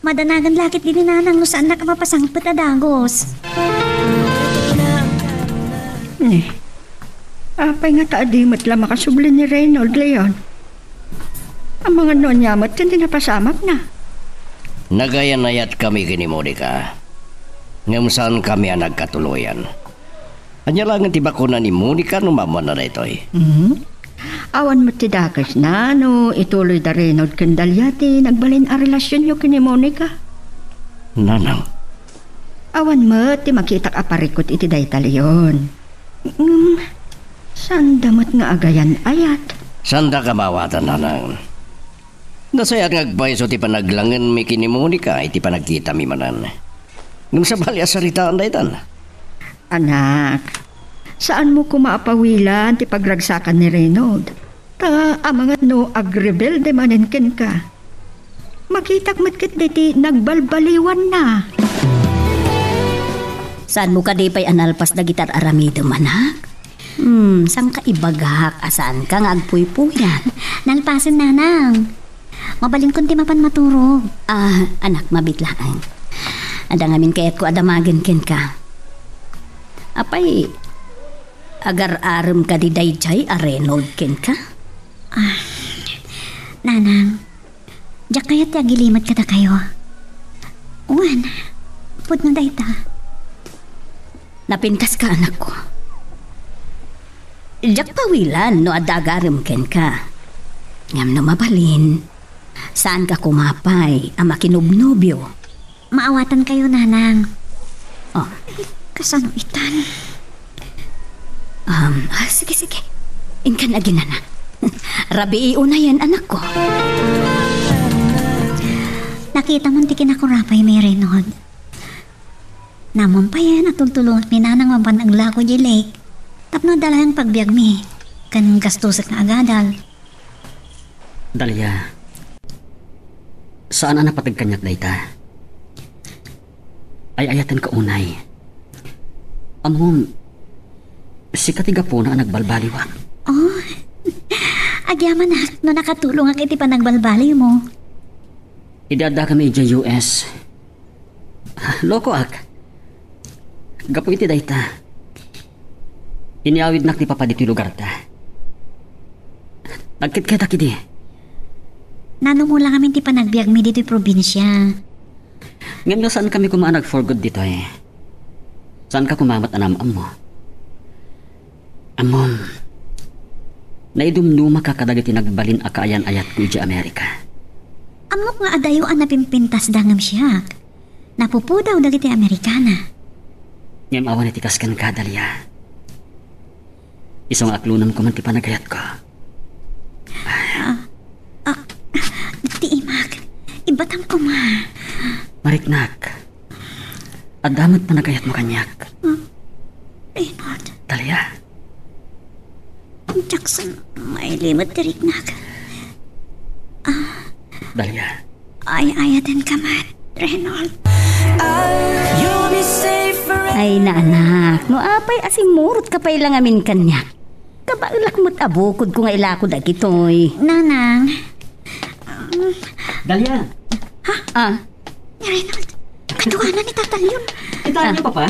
Madanagan lakit din ni nanang no saan na ka mapasangpet adagos. Apay nga taadimat lang makasubli ni Reynold, Leon. Ang mga nonyamat kan dinapasamak na. Nagayanayat kami kini Monica. Ngam saan kami ang nagkatuloyan. Anya lang ang tibakuna ni Monica no mamon na ito eh. Awan mo tidakas na, no, ituloy da Reynold kandalyati, nagbalin a relasyon nyo kini Monica. Nanang. Awan mo, ti makitak aparikot iti dayta Leon. Sandamot nga agayan ayat. Sanda ka mawatan, nanang. Nasaya ngagbay so ti panaglangan mi kini Monica, iti panagkita mi manan. Nung sa balya saritaan daytan. Anak, saan mo kumaapawilan ti pagragsakan ni Reynold? Ta amangat no agrebelde manenken ka. Makitak matkit diti nagbalbaliwan na. Saan mo ka di pa'y analpas na gitar aramido manak? Sang ka ibagak asaan ka nga agpuy-puyan? Nalpasin nanang. Mabalin kun ti mapan maturog. Anak, mabitlaan. Ada ngamin kayat ko adamagan ken ka. Apay, agar-aram ka di dayjay a Reynold ken ka? Nanang, diyak kayat ti agilimat ka ta kayo. Uwan, pud no dayta. Napintas ka, anak ko. Diyak pawilan no adagaram ken ka. Ngam no mabalin, saan ka kumapay ang makinubnubyo? Maawatan kayo, nanang. Oh, Kasano itan? sige. Inkan na ginana. Rabi iuna yan, anak ko. Nakita mo tikin ako rapay may Reynolds. Namon pa yan at tultulong at minanang mapan ang lako di lake. Tapno dala ang pagbiag mi. Kan gastusak na agadal. Dalia, saan ang napatagkanyak dayta? Ay ayatan ka unay. Amon, si katiga po na nagbalbaliwa. Oh, agyaman na no nakatulong ang iti pa nagbalbali mo. Idada kami dyan US. Loko ak. Gapo iti dayta. Iniawid nak ni papa dito lugar ta. Nagkit-kita kidi. Nano mo lang kami ti panagbiag mi dito probinsya. Ngayon na saan kami kumaanag for good dito eh? Saan ka kumamat anam-am mo? Amon, naidumduma ka kadagiti nagbalin akaayan ayat ko iti Amerika. Amok nga adayo ang napimpintas dangam siya. Napupudaw dagiti Amerikana. Ngayon awan itikas kan ka, Dalia. Isang aklunan ko man ti panagayat ko. Ti imag, ibatam ko ma. Mariknak, adamat panagayat mo kanyak. Reynolds, Dalia, Jackson, may limot tiriknak. Dalia. Ay ayatin ka man, Reynolds. Ay na anak, no apay asing murot ka pa ilang amin kanyak. Kabailak mo't abukod ko nga ilakod agitoy. Nanang, Dalia, Reynolds, kaduanan ni tatalyon. kita niyo papa?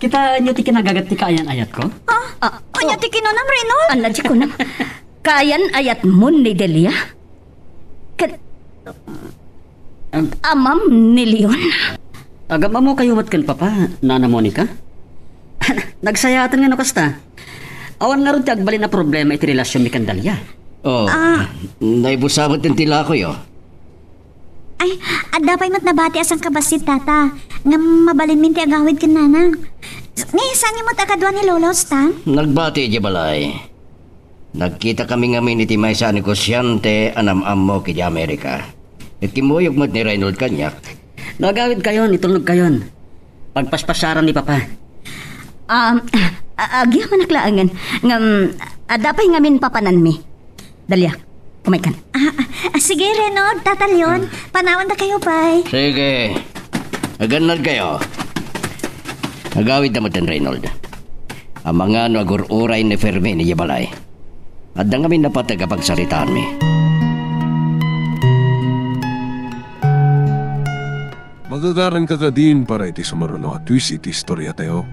Kita niyo ti kinagagat ti kaayan ayat ko? Anya ti kinonam, Reynolds? Ano di ko na. Kayan ayat mo ni Delia? Amam ni Leon. Agam mo kayo matkan papa, Nana Monica? Nagsayatan nga no kasta. Awan nga ron ti agbalin na problema iti relasyon mi kan Dalia. Oh, naibusabot yung tila ko yo. Ay, adapay mat nabati asang kabasit tata. Nga mabalin min ti agawid ken nanang. Ni saan niyo mo takadwa ni Lolo Stan? Nagbati di balay. Nagkita kami ngamin iti may sa negosyante anam-am mo kiti Amerika. Ikimuyog mo't ni Reynold kanyak. Nagawid kayon, itulog kayon. Pagpaspasyaran ni papa. Agya manaklaangan. Ngam, adapay ngamin papanan mi. Dalia, kumaykan. Sige, Reynolds, tatalyon. Panawan na kayo, pay. Sige, aganad kayo. Nagawid na mo din, Reynold. Ang mga nagururay ni Fermin ni Yabalay. At na kami napatagapagsalitaan mi. Magagaran ka ka din para iti sumaruno at twist iti istorya tayo.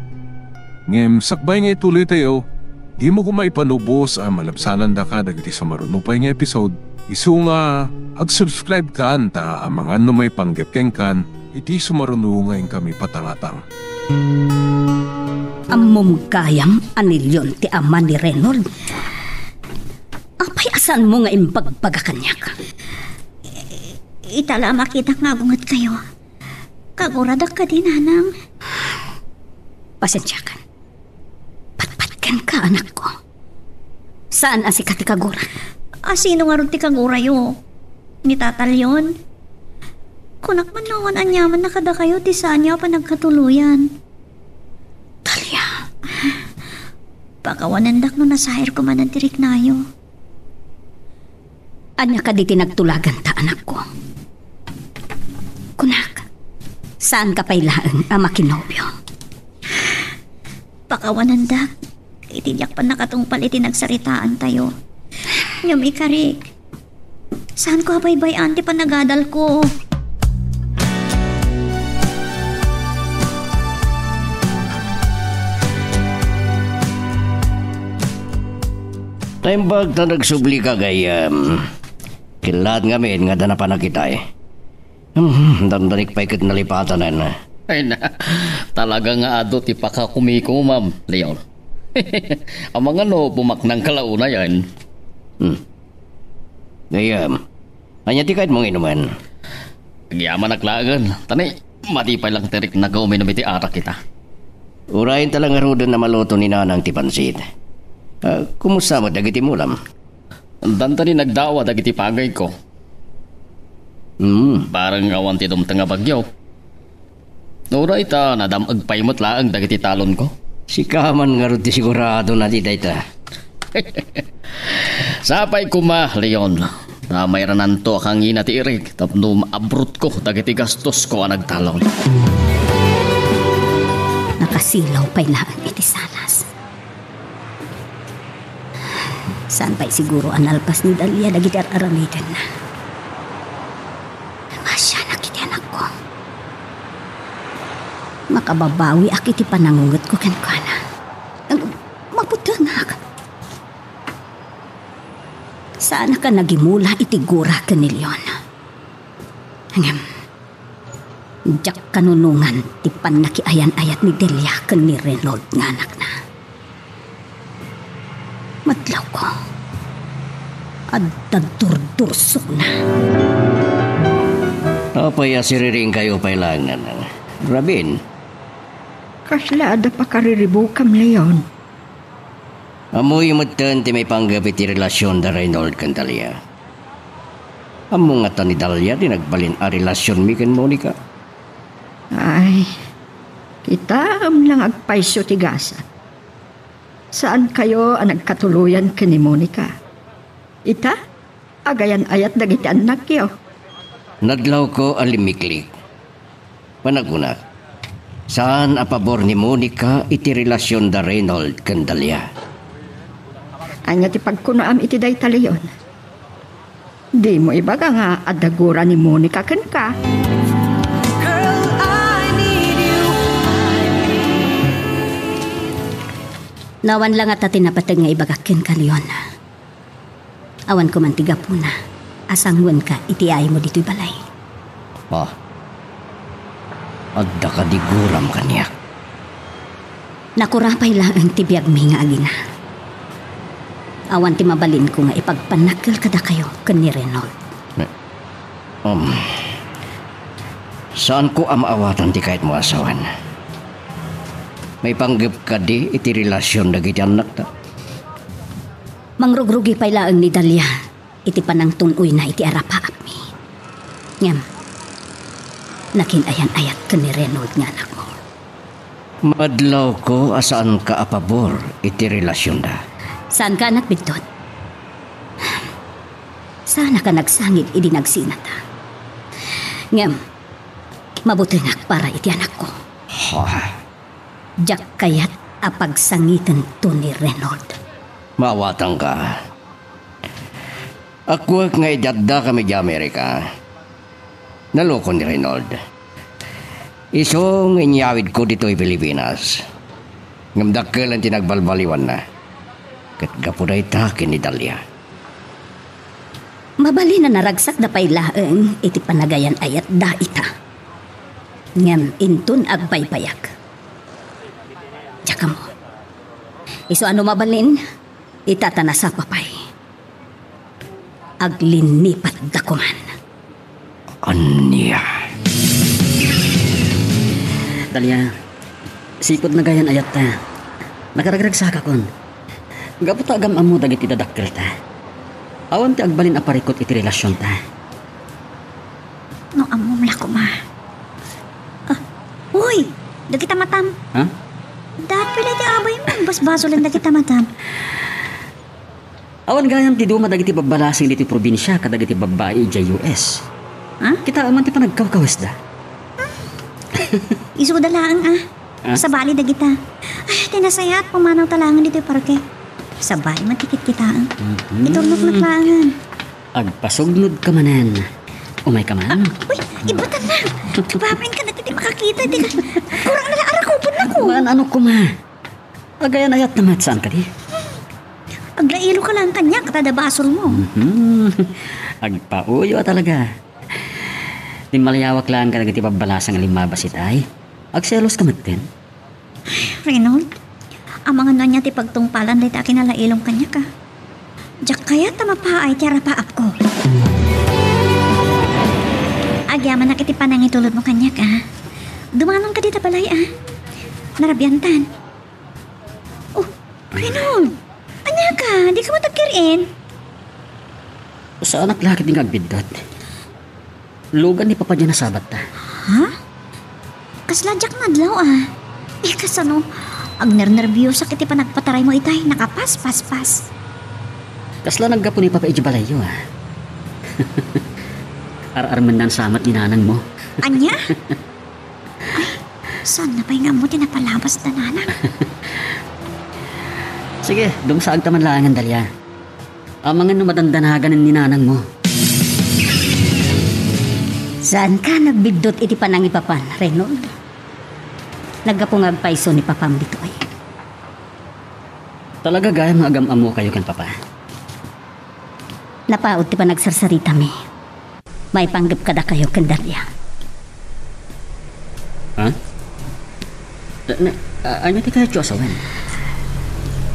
Ngem, sakbay nga ituloy tayo, di mo kumaipanubos ang malabsanan da ka dagiti sumaruno pa nga episode. Isu nga, ag-subscribe ka anta ang mga may panggepkeng kan, iti sumaruno ngayon kami patangatang. Amom kayam anilyon ti ama ni Reynold. Apay asan mo nga impagpagakanyak? Itala makita nga bungat kayo. Kaguradak ka din, nanang. Pasensya ka. Patpatkan ka, anak ko. Saan ang si Katikagura? Sino nga ron ti kagura yo? Ni tatalyon? Kunak man naman anyaman na kada kayo ti saan niya pa nagkatuluyan. Talia. Pagawanandak no nasahir ko man ang tirik nayo. Anya ka di tinagtulagan ta, anak ko. Kunak, saan ka pailaan ang makinobyo? Pakawanandak, itiyak pa nakatungpal itinagsaritaan tayo. Nyam ikarik, saan ko habaybay ante pa nagadal ko? Taimbag na nagsubli ka gayam. Kilat nga min nga dana pa nakita eh. Dandanik pa ikit nalipatan na. Ay na, talaga nga ado ti pakakumiko, ma'am, Leon. Ang mga no, bumaknang kalauna yan. Gayam, anya ti kahit mong inuman. Agyaman naglagan. Tani, matipay lang tirik na gawin iti arak kita. Urayin talang arudan na maluto ni nanang ti pansit. Kumusta mo dagiti mulam? Dantani nagdawa dagiti pagay ko. Parang awan ti dumtang nga bagyo. Uray ta, nadamagpaymot laang dagiti talon ko. Si Kaman nga rin ti sigurado na di dayta. Sapay kuma, Leon. Na mayroon to kang ina ti Eric. Tapno maabrot ko dagiti gastos ko ang nagtalon. Nakasilaw pa'y laang iti sanas. Saan pa'y siguro analpas ni Dalia dagiti aramidan na. Masya na kiti anak ko. Makababawi akiti panangungot ko kenkwana. Maputangak. Sana ka nagimula itigura ka ni Leon. Hanggang jak kanunungan ti panakiayan-ayat ni Delia ka ni Reynold nga anak na. Madlaw ko. At nagdurdursok na. Apay asiriring kayo pa'y lang na. Rabin, Kaslada pa kariribukam, Leon. amoy matan ti may panggapit ti relasyon da Reynold kan Dalia. Amo nga ta ni Dalia di nagbalin a relasyon mi kan Monica. Ay, kita lang agpaiso tigasa. Saan kayo ang nagkatuluyan ka ni Monica? Ita, agayan ayat dagiti anak yo. Nadlaw ko alimiklik. Panaguna, saan a pabor ni Monica iti relasyon da Reynold kan Dalia? Anya ti pagkunaam iti dayta, Leon. Di mo ibaga nga adagura ni Monica ken ka. Nawan lang at tinapatag nga ibagakin ka, Leon. Awan ko mantiga po na. Asangwan ka, itiay mo dito'y balay. Adda ka di guram kaniyak. Nakurapay lang ang tibiyag mi nga agina. Awan ti mabalin ko nga ipagpanakil kada kayo kan ni Reynold. Saan ko amaawatan ti kahit mo asawan? May panggap ka di iti relasyon dagiti anak ta. Mangrugrugi pa'y laang ni Dalia. Iti panang tunoy na iti arapaap mi. Ngam, nakinayan-ayat ka ni Reynold nga anak mo. Madlaw ko asaan ka apabor iti relasyon da. Saan ka anak bigtot? Sana ka nagsangit idi nagsinata. Ngam, mabuti nga para iti anak ko. Jak kayat apagsangitan to ni Reynold. Maawatan ka. Akwag nga idadda kami di Amerika. Naloko ni Reynold. Isong inyawid ko dito'y Pilipinas. Ngamdakkel ang tinagbalbaliwan na. Kat gapuday takin ni Dalia. Mabali na naragsak na pa'y laeng iti panagayan ayat da ita. Ngam intun agbaybayak. Tsaka mo. Iso ano mabalin? Itatana sa papay. Aglinipat dakuman. Anya. Dalia, sikod na gayan ayat ta. Nagaragrag sa kakon. Gapot agam amo dagiti dadakkel ta. Awan ti agbalin aparikot iti relasyon ta. No, amom la ko, ma. Uy, dagita matam. Ha? Dapat pala di abay mo. Basbaso lang dagita matam. Awan gayam ti duma dagiti babalasing diti probinsya kadagiti babae iti US. Ha? Kita aman ti panagkawkawas da. Iso dalaan Sa bali dagita. Ay, tinasayat pumanaw talangan dito yung parke. Sa bali matikit kitaan. Itulog naglaangan. Agpasugnod ka manan. Umay ka man. Uy, ibatan na. Babin ka na di makakita. Di ka. Kurang na arakupon na ko. Man ano ko ma. Agayan ayat naman saan ka di? Aglailo ka lang kanya katada basol mo. Agpauyo talaga. Di malayawak lang ka nagati pabalasang limabas itay. Agselos ka matin. Reynold, ang mga nanya ti pagtungpalan lay takin nalailong kanya ka. Jak kaya tamapaay tiyara paap ko. Agyaman na kiti panangitulod mo kanyak Dumanon ka dito balay Narabyantan. Oh, Reynold. Anya ka? Di ka matagkirin. Sa anak laki din agbidot. Lugan ni Papa dyan na sabat ta. Ha? Kasladyak nadlaw kasano? Ag nervyos sakit pa nagpataray mo itay. Nakapas. Kasla naggapo ni Papa Ijibalayo Ar-arman nan samat ni nanang mo. Anya? Ay, saan na pa'y nga mo tinapalabas na nanang? Sige, dumsaag taman lang ang dalya. Ang mga numadandanagan ni nanang mo. Saan ka nagbidot iti panangipapan, Reynold? Nagkapungag paiso ni Papam dito Talaga gaya mga agam-amo kayo kan Papa. Napaod ti pa nagsarsarita mi. May panggap kada kayo kan Dalia. Ha? Ano ti kaya Josawan?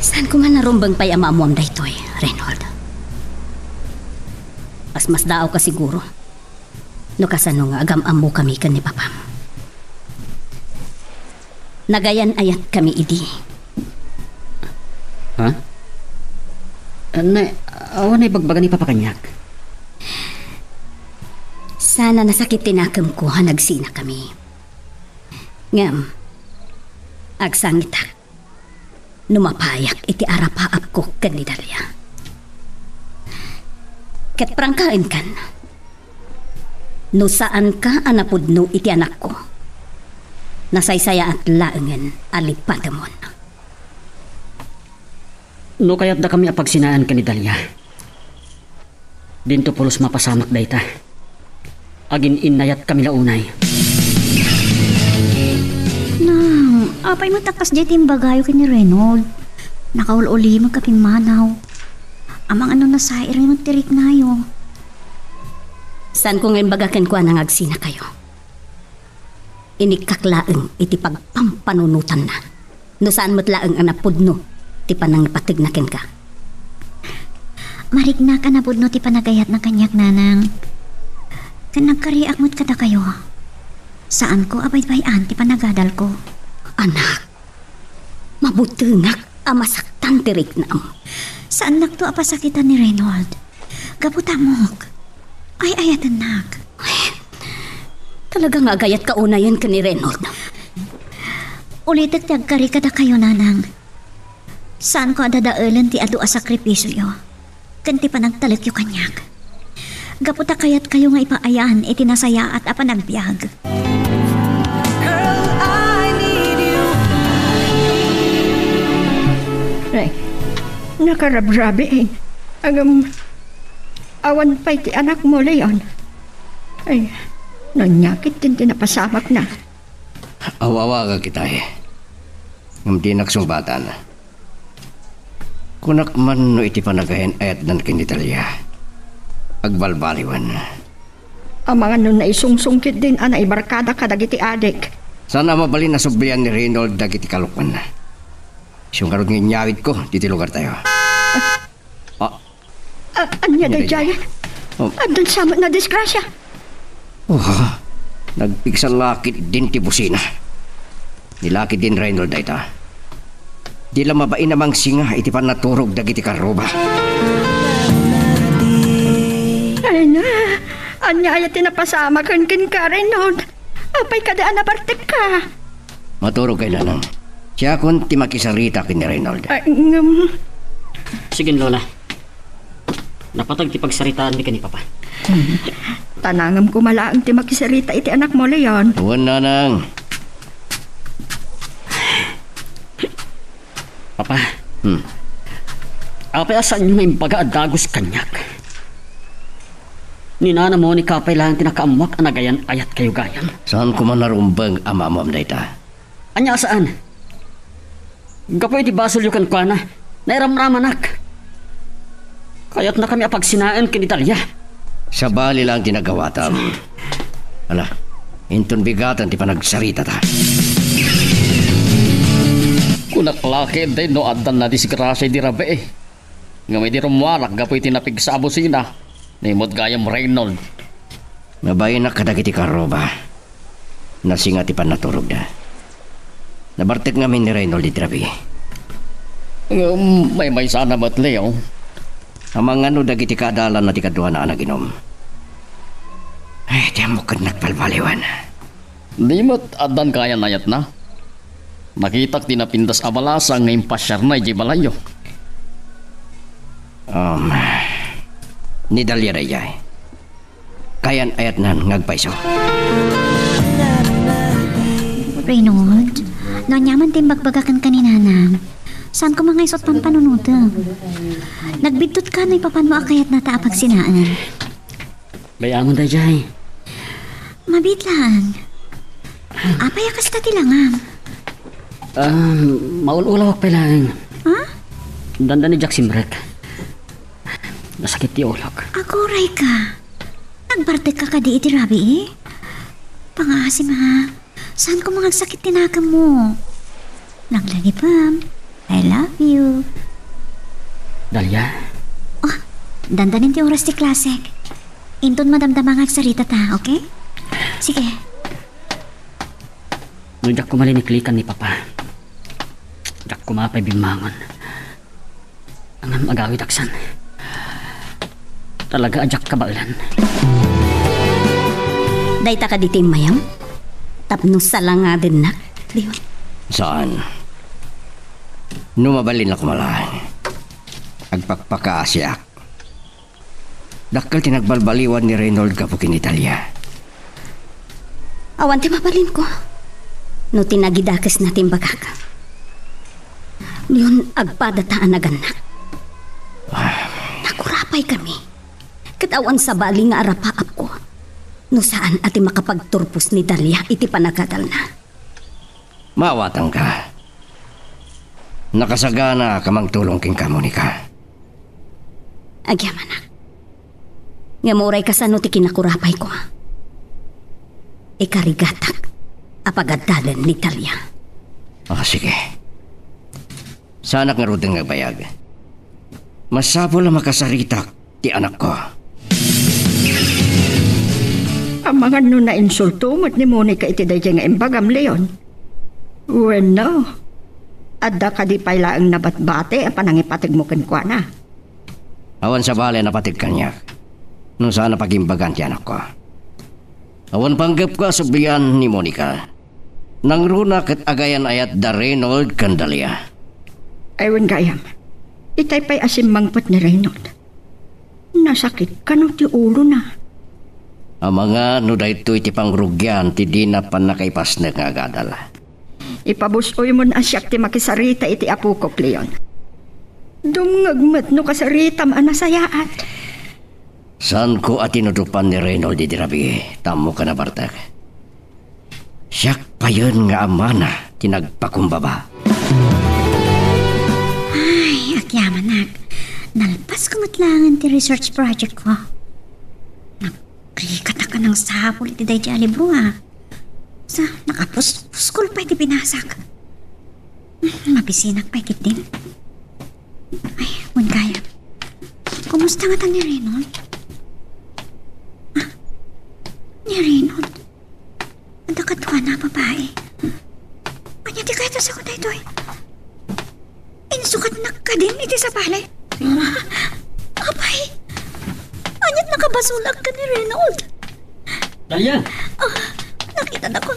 Saan ko man narumbang pa'y amamuam da ito'y, Reynold? Mas daaw ka siguro. No kasano nga agam-amo kami kan ni Papam. Nagayan ayat kami idi. Ha? Awan ay bagbagan ni Papa kanyak. Sana nasakit tinakam ko nagsina kami. Ngam, agsangitak. Numapayak iti arapaap ko kan ni Dalia. Ket prangkain kan. No saan ka anapudno iti anak ko. Nasaysaya at laengen alipadamon. No kaya't da kami apagsinaan ka ni Dalia. Dinto pulos mapasamak dayta. Agin inayat kami launay. Nang, apay matakas dyan yung bagayo kini Reynold. Nakaululi magkaping manaw. Amang ano na sa rin tirik ngayo. Saan ko ngayon bagakan ko anang agsina kayo? Inikkaklaeng iti pagpampanunutan na. No saan matlaeng anapudno ti panang patignakin ka. Marigna ka na budno ti panagayat na kanyak nanang. Kan nagkariak mo't kada kayo. Saan ko abay-bayan ti panagadal ko? Anak, mabutengak amasaktan tirik na mo. Saan nagto apasakitan ni Reynold? Gaputamok. Ay ayat anak. Talagang agayat kaunayan ka ni Reynold. Ulitek ti agkari kada kayo nanang. Saan ko adadaalan ti adu a sakripisyo? Kanti pa nagtalit yu kanyak. Gaputa kayat kayo nga ipaayaan itinasaya at apanagbiag. Ay, nakarabrabi awan pa'y ti anak mo, Leon. Ay, nanyakit din tinapasamak na. Awawa ka kita Ngam di naksumbatan. Kunak man no iti panagayan ayat nan kinitalya. Agbalbaliwan. Ang mga nun na isungsungkit din anay barkada kadagiti adik. Sana mabalin na sublian ni Reynold dagiti kalukman. Siyong karot ng nyawid ko, diti lugar tayo. Anya da jaya? Andun sama na disgrasya. Nagpigsa lakit din ti busina. Nilakit din Reynold dayta. Di lang mabain namang singa iti pan naturog dagiti karoba. Ay na, anya ay tinapasama kan ka, Reynold. Apay kadaan na bartik ka. Maturog kay nanang. Siya kun ti makisarita kin ni Reynold. Sige Lola. Napatag ti pagsaritaan mi ka ni Papa. Tanangam ko malaang ti makisarita iti anak mo, Leon. Tuwan nanang. Papa. Apay asan nyo may baga adagos kanyak. Ninana mo ni kapay lang tinakaamuak anagayan ayat kayo gayan. Saan ko man narumbang amamam dayta? Anya saan? Gapoy di basol yukan kwa na. Nairamramanak. Kaya't na kami apagsinaan kinitalya. Sa bali lang tinagawa tam. Ala, inton bigatan ti panagsarita ta. Kunak laki din no adan na disgrasya di rabe Nga may di rumwarak gapoy tinapig sa abusina. Nimot gayam Reynold. Mabay na kadagiti karoba. Nasingat ipan naturog na. Nabartek ngamin ni Reynold di trabi. May sana ba't Leo? Amang ano dagiti kaadalan na ti kadwa na anaginom. Ay, tiyan mo kad nagpalbaliwan. Nimot adan kaya nayat na. Nakitak tinapintas abalasa ngayong pasyar na balayo. Ni Dalia Rayay. Kayan ayat nan ngagpaiso. Reynold, nanyaman timbag-bagakan kaninanam. Saan ko mga isot pampanunod? Nagbidtot ka na ipapan mo akayat na taapag sinaan. Bayamon da jay. Mabitlaan. Apay akas tatilangam. Maululawak pa lang. Ha? Danda ni Jack Simrek. Nasakit ti ulok. Aguray ka. Nagbartek ka di iti rabi eh. Pangasim ha. Saan ko mga sakit tinakam mo? Naglagi pam. I love you. Dalia, Oh, dandanin ti oras ti klase. Inton madamdamang agsarita ta, okay? Sige. nung Jack kumaliniklikan ni Papa. Jack kumapay bimangon. Ang agawid aksan. Talaga ajak kabalan. Dayta ka ditim mayam? Tapno sala nga din na. Diyon. Saan? Numabalin ako malahan. Agpakpakaasyak. Dakal tinagbalbaliwan ni Reynold kapukin Italia. Awan ti mabalin ko. No tinagidakas natin bagaka. Yun agpadataan na ganak. Nakurapay kami. Katawan sa bali nga arapaap ko. No saan ati makapagturpos ni Dalia iti panagatal na. Mawatang ka. Nakasagana kamang tulong king kamunika. Agyaman na. Nga moray ka sa no ti kinakurapay ko. Ikarigatak apagadalan ni Dalia. Sige. Sanak nga rudeng nga bayag. Masapol na makasaritak ti anak ko. Ang mga nun na insulto mo't ni Monica iti dahi nga imbagam Leon. Bueno, adda ka di pala ang nabatbate ang panangipatig mo kenkwa na. Awan sa bale na patig kanyak. Nung sana pagimbagan ti anak ko. Awan panggap ko subian ni Monica. Nang runa kat agayan ayat da Reynold Candalia. Aywan gayam, itay pa'y asimmangpot ni Reynold. Nasakit ka no ti ulo na. Ang mga no dahito iti pangrugyan ti di na panakaipas na nga gadal. Ipabusoy mo na siyak ti makisarita iti apukok, Leon. Dumngagmat no kasarita maanasayaat. Saan ko at tinutupan ni Reynold di dirabi? Tamo ka na Bartek. Siyak pa yun nga amana tinagpakumbaba. Ay, agyamanag. Nalpas ko matlangan ti research project ko. Nagkikata ka ng sapol iti day di libro ha. Sa nakapuskol pa iti pinasak. Mabisinak pa iti din. Ay, mun kaya. Kumusta nga ta ni Reynold? Ni Reynold? Ada katwa na babae. Kanya di kaya sa kuta ito eh. Insukat na ka din iti sa palay. Apay, anyat nakabasulag ka ni Reynold. Dalia! Nakita na ko.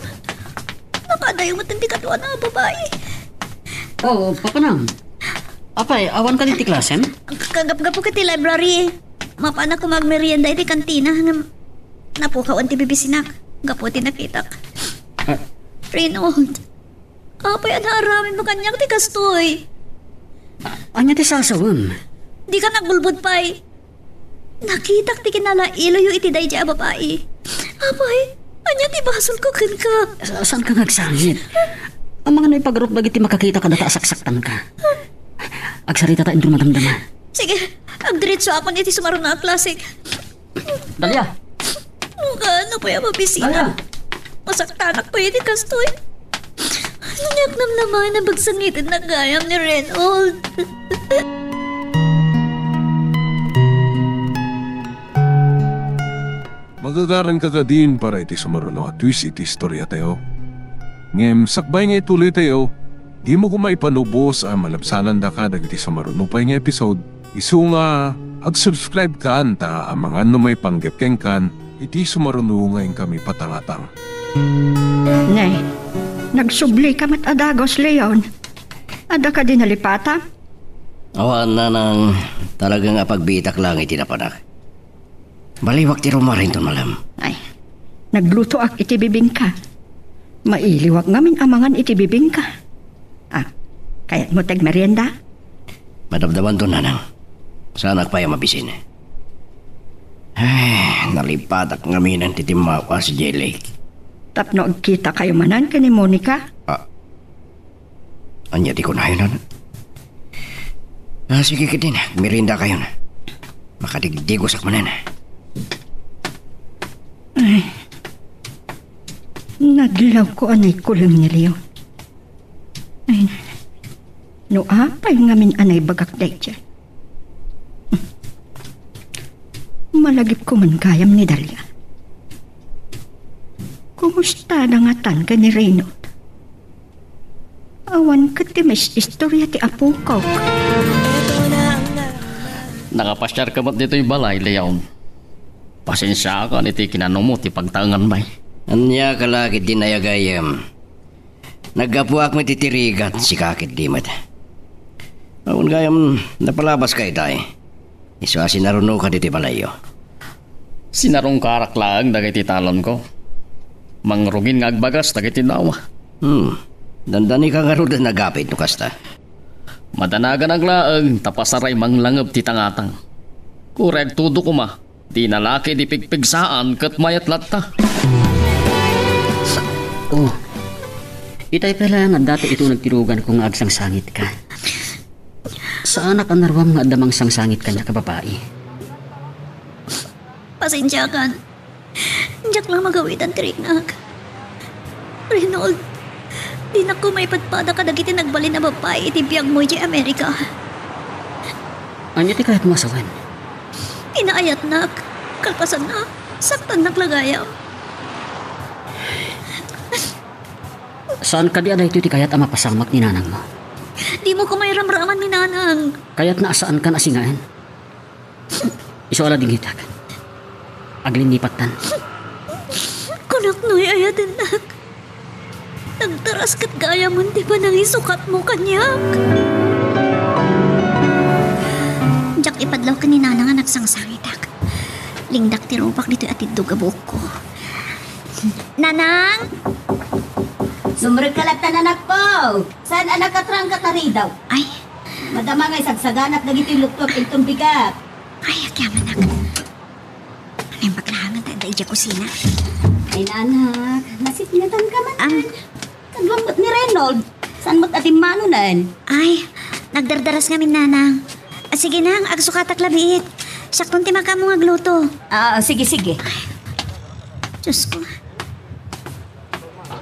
Nakadayo matindi katwa na babae. Oh, papanam. Apay, awan ka diti klasem? Kagap-gapo ka ti library eh. Mapana ko magmerienda iti kantina. Napukawan ti bibisinak. Gapo ti nakitak. Reynold, apay anaramin mo kanyang ti kastoy. Anya ti sasawam? Di ka nagbulbud pa'y. Nakitak ti kinalailo iti day di babae. Apay, anya ti basol ko kan ka. Saan ka nagsangit? Ang mga naipagrup bagit ti makakita ka data asaksaktan ka. Agsarita ta indro madamdama. Sige, agdiretso ako niti sumaro na klasik. Dalia! Ano pa yung mabisina? Masaktanak pa yun kastoy. Nanyak naman na bagsangitin na gayam ni Reynold. Magagaran ka din para iti sumaruno at twist iti istorya tayo. Ngem sakbay nga ituloy tayo, di mo ko maipanubos ang malabsanan da ka dagiti sumaruno pa nga episode. Isu nga ag-subscribe ka anta ang mga may panggepkeng kan iti sumaruno ngayon kami patangatang. Nay, nagsubli ka mat adagos, Leon. Ada ka din nalipata? Awan na nang talagang apagbitak lang itinapanak. Baliwak ti rumarin to malam. Ay, nagluto ak iti bibingka. Mailiwag ngamin amangan iti bibingka. Ah, kaya't mo tag merienda? Madabdaban to nanang. Sana pa yung mabisin. Ay, nalipatak ngamin ang titimawa si J-Lake. Tapno agkita kayo manan ka ni Monica? Anya di ko na yun. Sige kitin, merinda kayo na. Makadigdigos ak manan. Ay, naglaw ko anay kulang ni Leon. Ay, no apay ngamin anay bagak day dyan. Malagip ko man kayam ni Dalia. Kumusta na nga tan ka ni Reynold? Awan ka ti may istorya ti apo ko. Nakapasyar ka ba't dito yung balay, Leon? Pasensya ka niti kinano mo ti pagtangan bay. Anya kalakit din ayagayam. Naggapuak mo titirigat si kakit dimat. Awan gayam napalabas kay tay. Isu sinaruno ka diti balayo. Sinarong karak lang dagiti talon ko. Mangrugin nga agbagas dagiti dawa. Dandani ka nga ruda nagapit no kasta. Madanagan ang laang tapasaray manglangab ti tangatang. Kureg tudo ko ma. Di nalaki di pigpigsaan kat mayat latta. Oh, itay pala nga dati ito nagtirugan kung agsang sangit ka. Saan ka narwam nga damang sangsangit ka niya kababae? Pasensya ka. Diyak lang magawitan tiriknag. Reynold, di na ko may patpada ka dagiti nagbali na babae iti biyag mo di Amerika. Anya ti kahit masawan? Inaayat nak. Kalpasan na. Saktan naglagayam. Saan ka di aday ito ti kayat ang mapasamak ni nanang mo? Di mo ko may ramraman ni nanang. Kaya't naasaan ka nasingaan? Iso ala ding hitak. Aglinipat Kunak no'y ayatin nak. Nagtaras kat gaya mo di ba nang isukat mo kanyak? Diyak ipadlaw ka ni nanang nga nagsangsangitak. Lingdak tirupak dito at idugabok ko. Nanang? Sumrag kalatan anak po. Saan anak katrang katari daw? Ay, Madama nga'y sagsaganat nagiti luktok itong bigat. ay, akyaman nak. Ano yung paglahangan tayo da ija kusina? Ay nanak, nasipinatan ka man. Kaglambot ni Reynold. Saan mo't ating manunan? Ay, nagdardaras ngamin nanang. Sige nang, agsukatak labiit. Saktong timaka mo agluto. Sige. Diyos ko.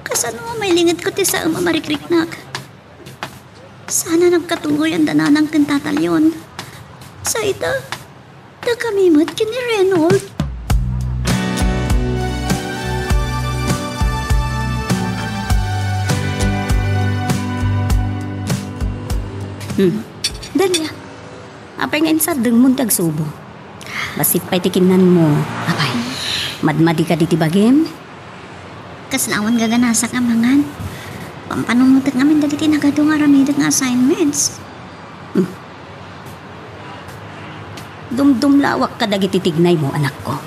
Kasano may lingid ko ti sa mamarikrik-nak. Sana nagkatuloy ang dananang tentatalyon. Sa ita, da kami mat kini Reynold. Dalia, apay nga insadeng muntag subo. Basit pa'y tikinan mo. Apay, madmadi ka diti bagim? Kaslawan gaganasa ka mangan. Pampanungutak namin dagiti nagadong aramidag nga assignments. Dumdumlawak ka dagiti tignay mo, anak ko.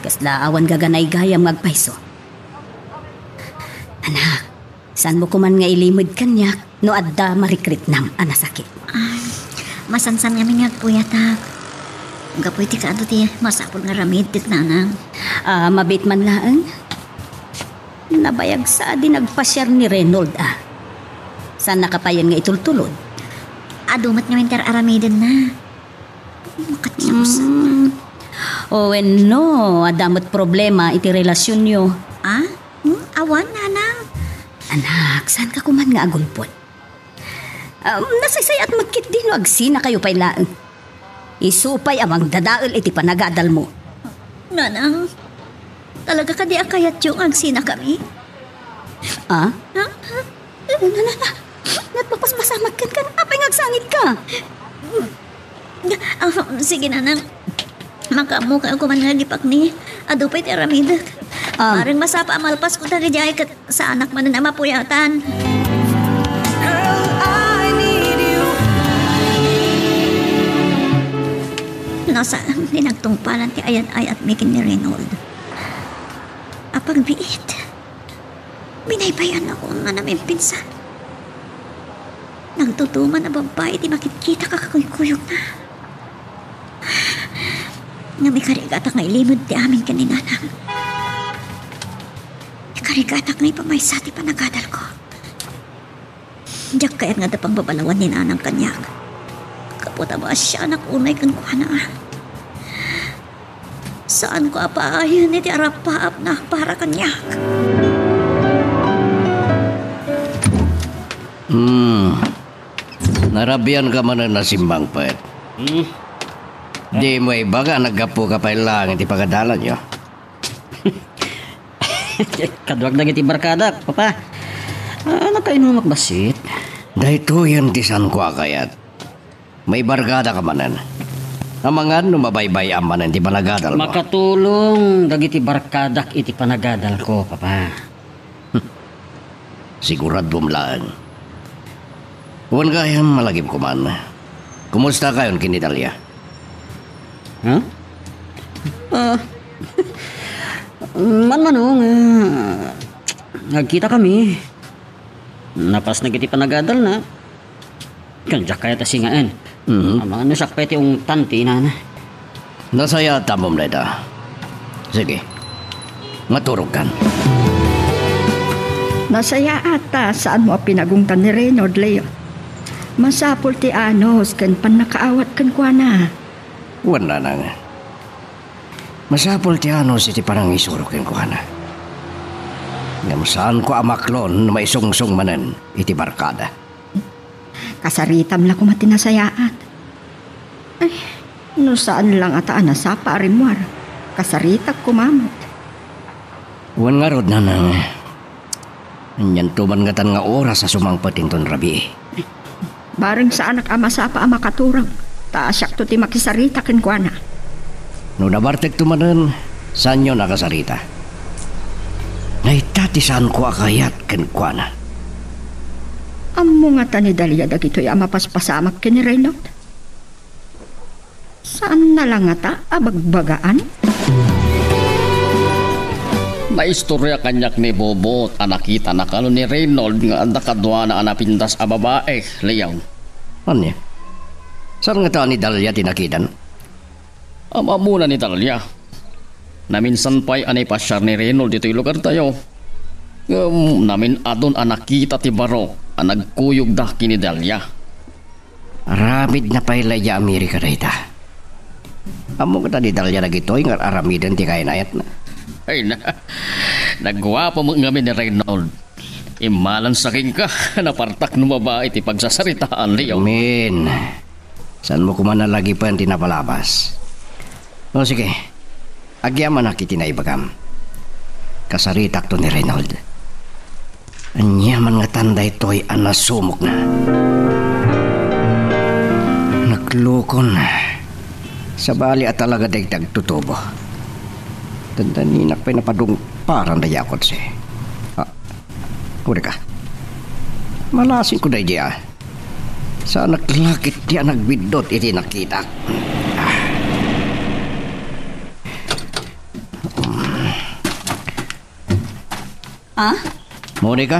Kaslaawan gaganay gayam ngagpayso. Anak, saan mo kuman nga ilimod kanyak no adda marikrit nam anasakit? Masansan kami nga puyatak. Gapoy ti kaado ti masapol nga ramid tit nanang. Mabit man laang. Nabayag sa di nagpasyar ni Reynold Saan nakapayan nga itultulod? Adumat nga minter aramidin na. Makatiyusan. No, adamot problema iti relasyon nyo. Awan, nanang. Anak, saan ka kuman nga agulpot? Nasaysay at magkit din agsina kayo pay laang. Isupay amang dadaal iti panagadal mo. Nanang, talaga ka di akayat yung agsina kami? Ah? Ha? Nagpapaspasamag kan ka. Apay ngagsangit ka. Sige, Nanang. Makamukha ako man nagipak ni Adupay ti Aramida. Parang masapa amalpas ko tari jay kat sa anak man na mapuyatan. Nasaan dinagtungpalan ti ayat-ayat mikin ni Reynold. Apag biit. Binaybayan ako nga namin pinsan. Nagtutuman na babae ti makikita ka kakuyukuyok na. Nga may karigatak nga ilimod ti amin kaninanang. May karigatak nga ipamaysa ti panagadal ko. Diyak kayat nga dapang babalawan ni nanang kanyak. Kaputa ba siya nakunay kang kuhana. Saan ko apaayon ni ti arapaap na para kanyak? Narabian ka man na simbang pet. Di mo ibaga naggapo ka pa lang iti pagadalan nyo. Kaduwag na iti barkada, papa. Ano kayo nung magbasit? Dahito yan tisan ko akayat. May barkada ka manan. Amangan numabaybay amanan ti panagadal mo. Makatulong dagiti barkadak iti panagadal ko, papa. Sigurado lang. Huwag kayang malagim ko man. Kumusta kayon kinitalya? Huh? Manmanong, nagkita kami. Napas na kiti panagadal na. Kanjak kaya tasingaan. Ang mga nasak pwede yung tanti na. Nasaya tamom leda. Sige. Maturog kan. Nasaya ata saan mo pinagungtan ni Reynold, Leo. Masapol ti anos kan panakaawat kan kuana. Wala na nga. Masapol ti anos iti parang isurok yung kuhana. Ngam saan ko amaklon na may sungsong manan iti barkada. Kasaritam lang kumatinasayaan. Ay, no saan lang ataan na sa parimwar. Kasaritak kumamot. Wan nga rod na nang. Yan tuman nga tan nga oras sa sumangpatin ton rabi. Bareng sa anak ama sa pa ama katurang. Taasyak to ti makisarita ken kuana. No nabartek tumanan, saan nyo nakasarita? Naitati saan ko akayat ken kuana. Ammo nga ta ni Dalia dagitoy ama paspasamak ken ni Reynold. Saan na lang nga ta abagbagaan? Maistorya kanyak ni Bobot, anakita na kalo ni Reynold nga anda kadwa na anapindas a babae, Leyaw. Anya? Saan nga ta ni Dalia tinakitan? Ama muna ni Dalia. Naminsan pa'y anay pasyar ni Reynold dito'y lugar tayo. Namin adon anakita ti Baro, anagkuyog da kini Dalia. Aramid na pa'y laya Amerika na ita. Amo ka ta ni Dalia na gito'y nga aramidan ti kainayat na. Ay na, nagwapo mo nga ni Reynold. Imalan sa king ka, napartak ng babae ti pagsasaritaan, Leo. Amen. Saan mo kumana lagi pa yung tinapalabas? O sige, agyaman na kitinaibagam. Kasaritak to ni Reynold. Anyaman nga tanda ito'y anasumok na. Naglukon. Sa bali at talaga dagdag tutubo. Tandaninak pa'y napadung parang dayakot si. Uri ka. Malasin ko dahi diya. Sa naglakit diya nagbidot iti nakita. Monica?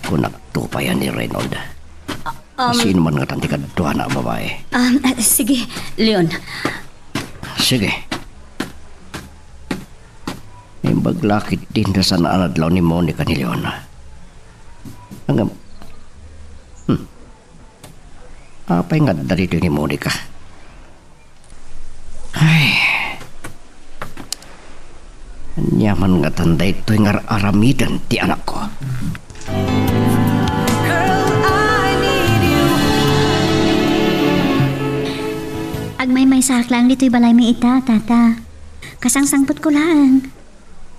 Kung nagtupayan ni Reynold. Sino man nga tanti kadwa na babae? Sige, Leon. Sige. May baglakit din na sa naanadlaw ni Monica ni Leon. Hanggang... Apay nga darito ni Monica. Ay... Anyaman nga tanda ito'y nga aramidan ti anak ko. Agmay may Nagbalak lang dito'y balay may ita, tata. Kasangsangpot ko lang.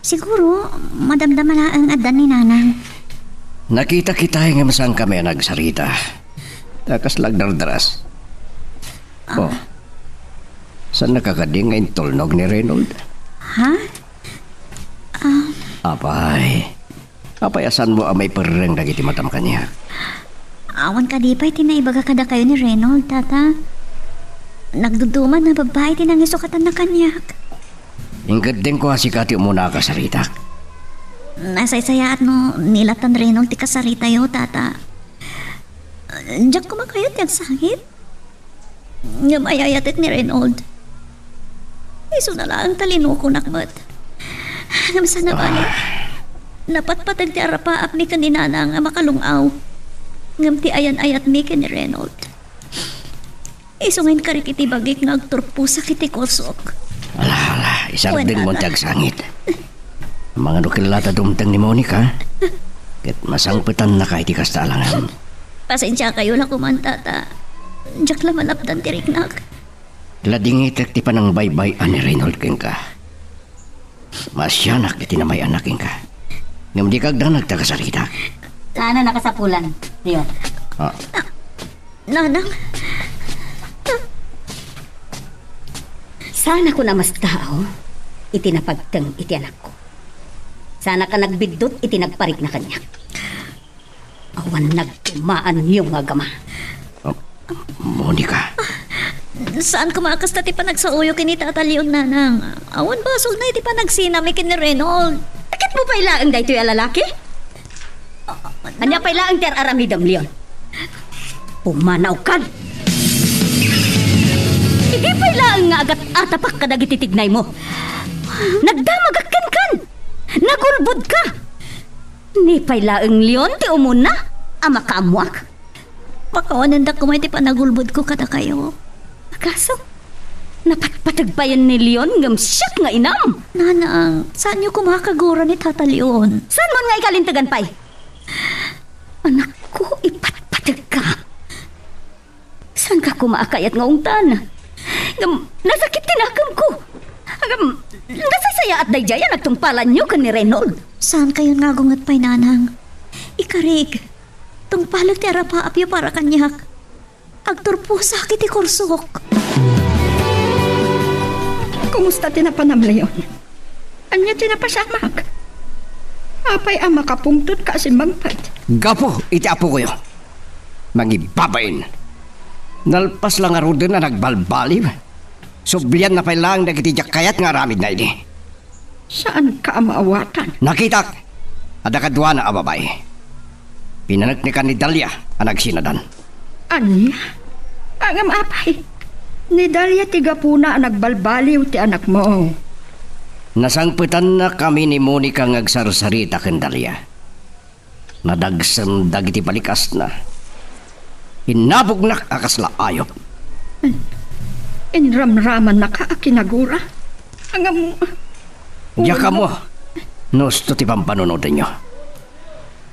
Siguro, madamdaman na ang adan ni nanang. Nakita kita nga masang kami nagsarita. Takas lagdardaras. Oh. Saan nakakading ngayon tulnog ni Reynold? Ha? Apay asan mo may perreng dagiti matam kanya? Awan ka di pa'y tinaibaga kada kayo ni Reynold, tata. Nagduduman na babae tinangisukatan na kanyak. Ingkad din ko hasikati muna kasarita. Nasaysaya at no nilatan Reynold ti kasarita yo, tata. Diyak kumakayot yung sangit. Ngamayayatit ni Reynold. Iso na lang talino ko nakmat. Namsa na balik. Napatpatag ti arapaap mi kaninana nga makalungaw. Ngam ti ayan-ayat mi ni Reynold. Iso ngayon karikiti bagik nga agturpo sa kiti kosok. Ala, isang din mo sangit. Mga nukilata dumtang ni Monica. Kat masangpitan na kahit ikas talangan. Pasensya kayo lang kumantata. Diyak lang malapdan ti Riknak. Lading itek ti panang baybay ani Reynold king ka. Masyanak iti na may anak king ka. Ngam di kagda nagtakasarita. Sana nakasapulan, Leon. Nanang, Sana ko na mas tao, itinapagtang iti anak ko. Sana ka nagbidot, itinagparik na kanya. Awan nagtumaan yung agama. Monica. saan kumakas na ti pa nagsauyo kini Tata Leon, nanang? Awan basol na iti pa nagsinami kini Reynold. Bakit mo pa ilaang dahito yung lalaki? Anya pa ilaang ter aramidam, Leon? Pumanaw ka. Hindi pa ilaang nga agat atapak ka nagititignay mo. Nagdamagakan kan. Nagulbud ka. Ni pa ilaang, Leon, ti umuna. Ama ka amuak. Pakawanan da kumay ti pa nagulbud ko kada kayo. Kaso, napatpatagbayan ni Leon ngam siyak nga inam. Nanang, saan niyo kumakagura ni Tata Leon? Saan mo nga ikalintagan pa'y? Anak ko, ipatpatag ka. Saan ka kumakayat nga ungtan? Ngam, nasakit tinakam ko. Ngam, nasasaya at dayjaya nagtungpalan niyo ka ni Reynold. Saan kayo nagungat pa'y, nanang? Ikarig, tungpalag ti arapaapyo para kanyak. Agturpo sakit ti kursok. Kumusta tinapanam, Leon? Anya tinapasamak? Apay ang makapungtot ka simbangpat. Gapo, iti apo ko yun. Mangibabain. Nalpas lang nga na nagbalbaliw. Sublian na pailang nagitidyak kayat nga ramid na ini. Saan ka maawatan? Nakitak, ada kadwa na ababay. Pinanagnikan ni Dalia ang nagsinadan. Anya? Angam apay. Ni Dalia tiga puna ang nagbalbaliw ti anak mo. Nasangpitan na kami ni Monica ngagsarsarita ken Dalia. Nadagsam dagiti balikas na. Hinabugnak akasla ayop. Inramraman na ka akinagura. Angam... Yaka mo. Nusto ti pampanunod ninyo.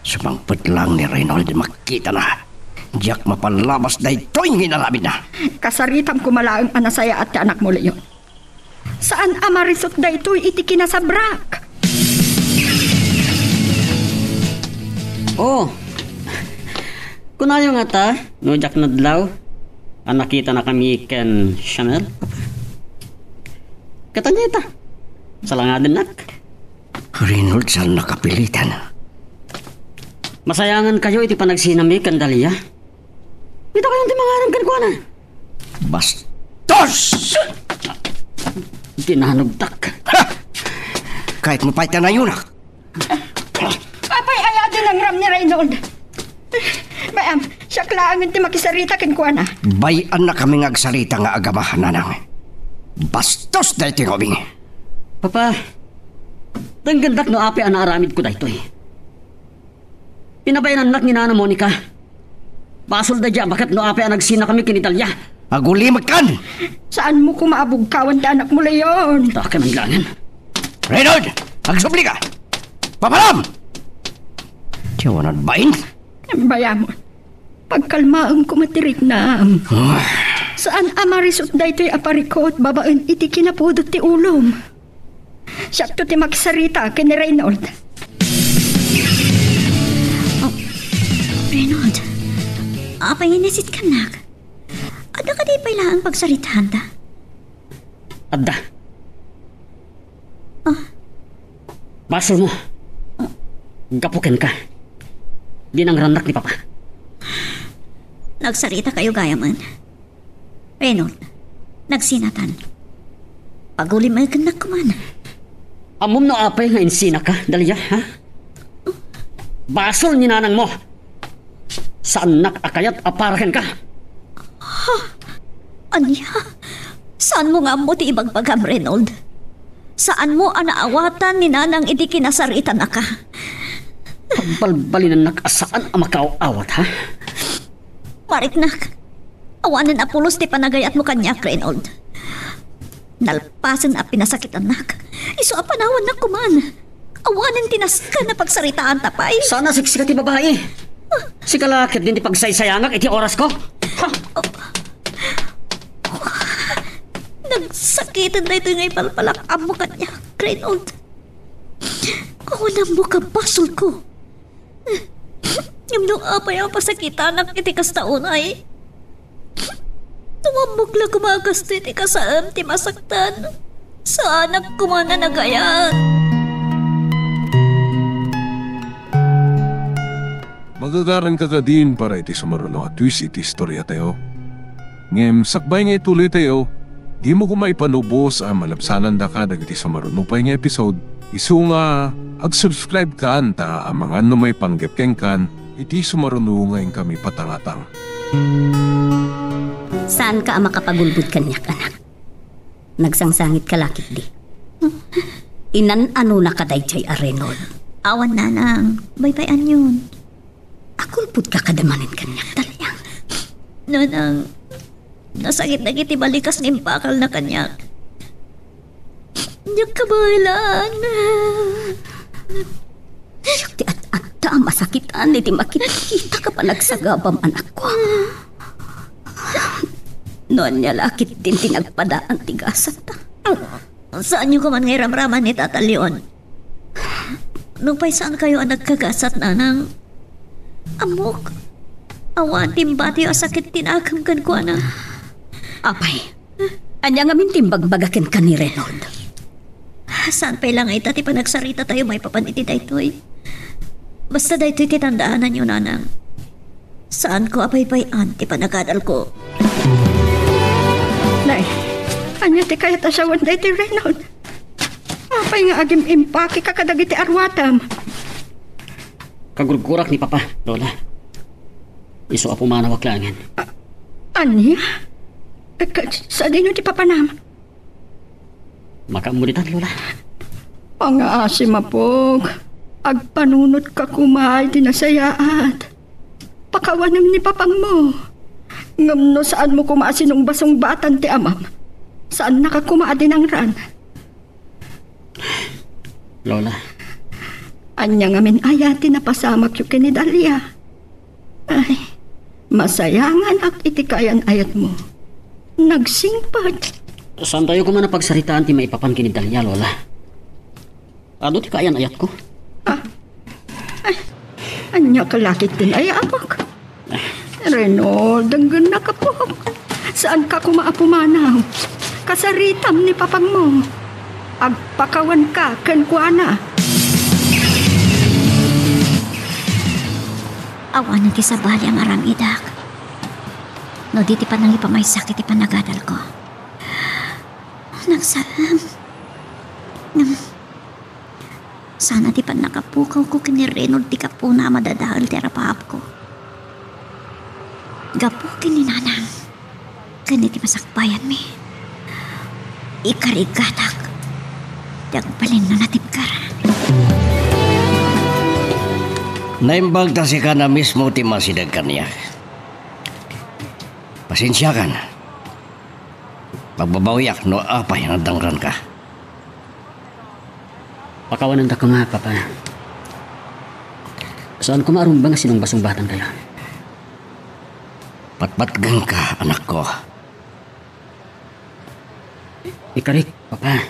Sumangpit lang ni Reynold makita na. Diyak mapalabas na ito'y hinarabid na. Kasaritam kumalaang anasaya at anak mo, Leon. Saan amarisot na ito'y iti kinasabrak? Oh, kunayo nga ta, no Jack Nadlaw, ang nakita na kami ken Chanel. Katanya ta, salangadan nak. Reynold, saan nakapilitan? Masayangan kayo iti panagsinami kan Dalia. Ito kayong timangarang kan kuana. Bastos! Tinanugtak. Ha! Kahit mo pa'y tanayunak. Apay aya din ang ram ni Reynold. Bayam, siya klaang ti makisarita ken kuana. Bayan na kami ngagsarita nga agamahan na nang. Bastos na iti robing. Papa, tanggandak no api ang naaramid ko dahito eh. Pinabayan anak ni Nana Monica. Basol da dyan, bakit no api ang nagsina kami kinitalya? Agulimag kan! Saan mo kumaabugkawan ti anak mo, Leon? Taka man langan. Reynold! Agsubli ka! Papalam! Tiyawanan bain? Bayam, pagkalmaang kumatirik na. Saan amarisot da ito'y aparikot babaen iti kinapudot ti ulom. Siya to ti magsarita kini Reynold. Reynold, apay inisit ka nak. Ada ka di pailangan pagsaritahan ta? Adda. Ah. Basol mo. Gapukin ka. Di nang ranak ni Papa. Nagsarita kayo gaya man. Reynold, nagsinatan. Paguli may kanak kuman. Amom no apay nga insina ka, Dalia, ha? Basol ni nanang mo. Saan nakakayat aparakan ka? Anya? Saan mo nga mo ti ibagbagam, Reynold? Saan mo anaawatan ni nanang iti kinasarita na ka? Pagbalbalin na nakasaan ang makauawat, ha? Mariknak, awanan apulos ti panagayat mo kanyak, Reynold. Nalpasan a pinasakit anak. Iso a panawan na kuman. Awanan tinaskan na pagsaritaan tapay. Sana siksika ti babae. Si kalakit din ti pagsaysayangak iti oras ko. Ha? Nagsakitan na ito ngay palpalakam mo kanya, Reynold. Kawalan mo ka basol ko. Yung nung apay ang pasakitan ng iti kastaon ay tumambog lang kumagasto iti kasaam ti masaktan. Saan ang kumana nagayan? Magagaran ka ka din para iti sumaruno at twist iti istorya tayo. Ngem sakbay nga ituloy tayo, di mo kumaipanubos ang malapsanan da ka dagiti sumaruno pa nga episode. Isu nga, ag-subscribe ka anta ang mga may panggepkeng kan, iti sumaruno ngayon kami patangatang. Saan ka makapagulbud kanyak, anak? Nagsangsangit ka lakit di. Inan ano na kadayjay a Reynold. Awan nanang, baybayan yun. Agulbud ka kadamanin kanyak, Dalia. Nanang, nasakit na kiti balikas ni bakal na kanyak. Diyak kabalan. Ti at masakitan iti makikita ka pa nagsagabam anak ko. Noon niya lakit din tinagpadaan tigasat ta. Saan nyo ka man ngay ramraman ni Tata Leon? Nung pa'y saan kayo ang nagkagasat nanang? Amok, awan timbati o sakit tinagam kan ko na. Apay, anya nga mintimbag-bagakin ka ni Reynold. Saan pa'y lang ay tati pa nagsarita tayo may papaniti daytoy. Basta daytoy titandaanan nyo nanang. Saan ko apay-payan ti panagadal ko? Nay, anya ti kayat asawan da iti Reynold. Apay nga agim impaki kakadagiti arwatam. Kagurgurak ni Papa, Lola. Iso apo manawak langin. Anya? Sa din ti papanam? Makamunitan, Lola. Pangaasi mapog. Agpanunot ka kumay dinasayaat. Pakawanem ni papang mo. Ngam no saan mo kumaasin ng basong batan ti amam? Saan nakakumaadin ang ran? Lola. Anya nga min ayati na pasamak yung kini Dalia. Ay, masayangan ak itikayan ayat mo. Nagsingpad. Saan tayo ko man na pagsaritaan ti maipapan kini Dalia, Lola? Ano ti kayan ayat ko? Ay, anya kalakit din ay apak. Reynold, danggan na ka po. Saan ka kumaapumanaw? Kasaritam ni papang mo. Agpakawan ka, kenkwana. Awan ti sabali ang aram idak. No di ti panang ipamay sakit ti panagadal ko. Nagsalam. Sana ti pan nakapukaw ko kini Reynold ti kapuna madadahal ti rapahap ko. Gapukin ni nanang. Kani ti masakbayan mi. Ikarigatak. Dagbalin na natipkar. Naimbag ta si ka na mismo ti masidag kaniya. Pasensya ka na. Magbabawiyak no apay nadangran ka. Pakawanan ta ko nga, Papa. Saan ko maarumba nga sinong basong batan kayo? Patpatgang ka, anak ko. Ikarik, papa.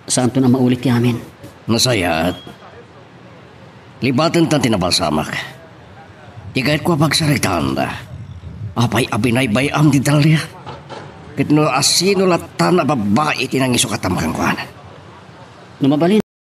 Saan to na maulit yamin? Nasayat. Libatan tan tinabalsamak. Di kahit ko pagsaritaan da. Apay abinay bayam di dalya. Kitno asino latan na babae tinangiso katamkang kuhan. Lumabalin.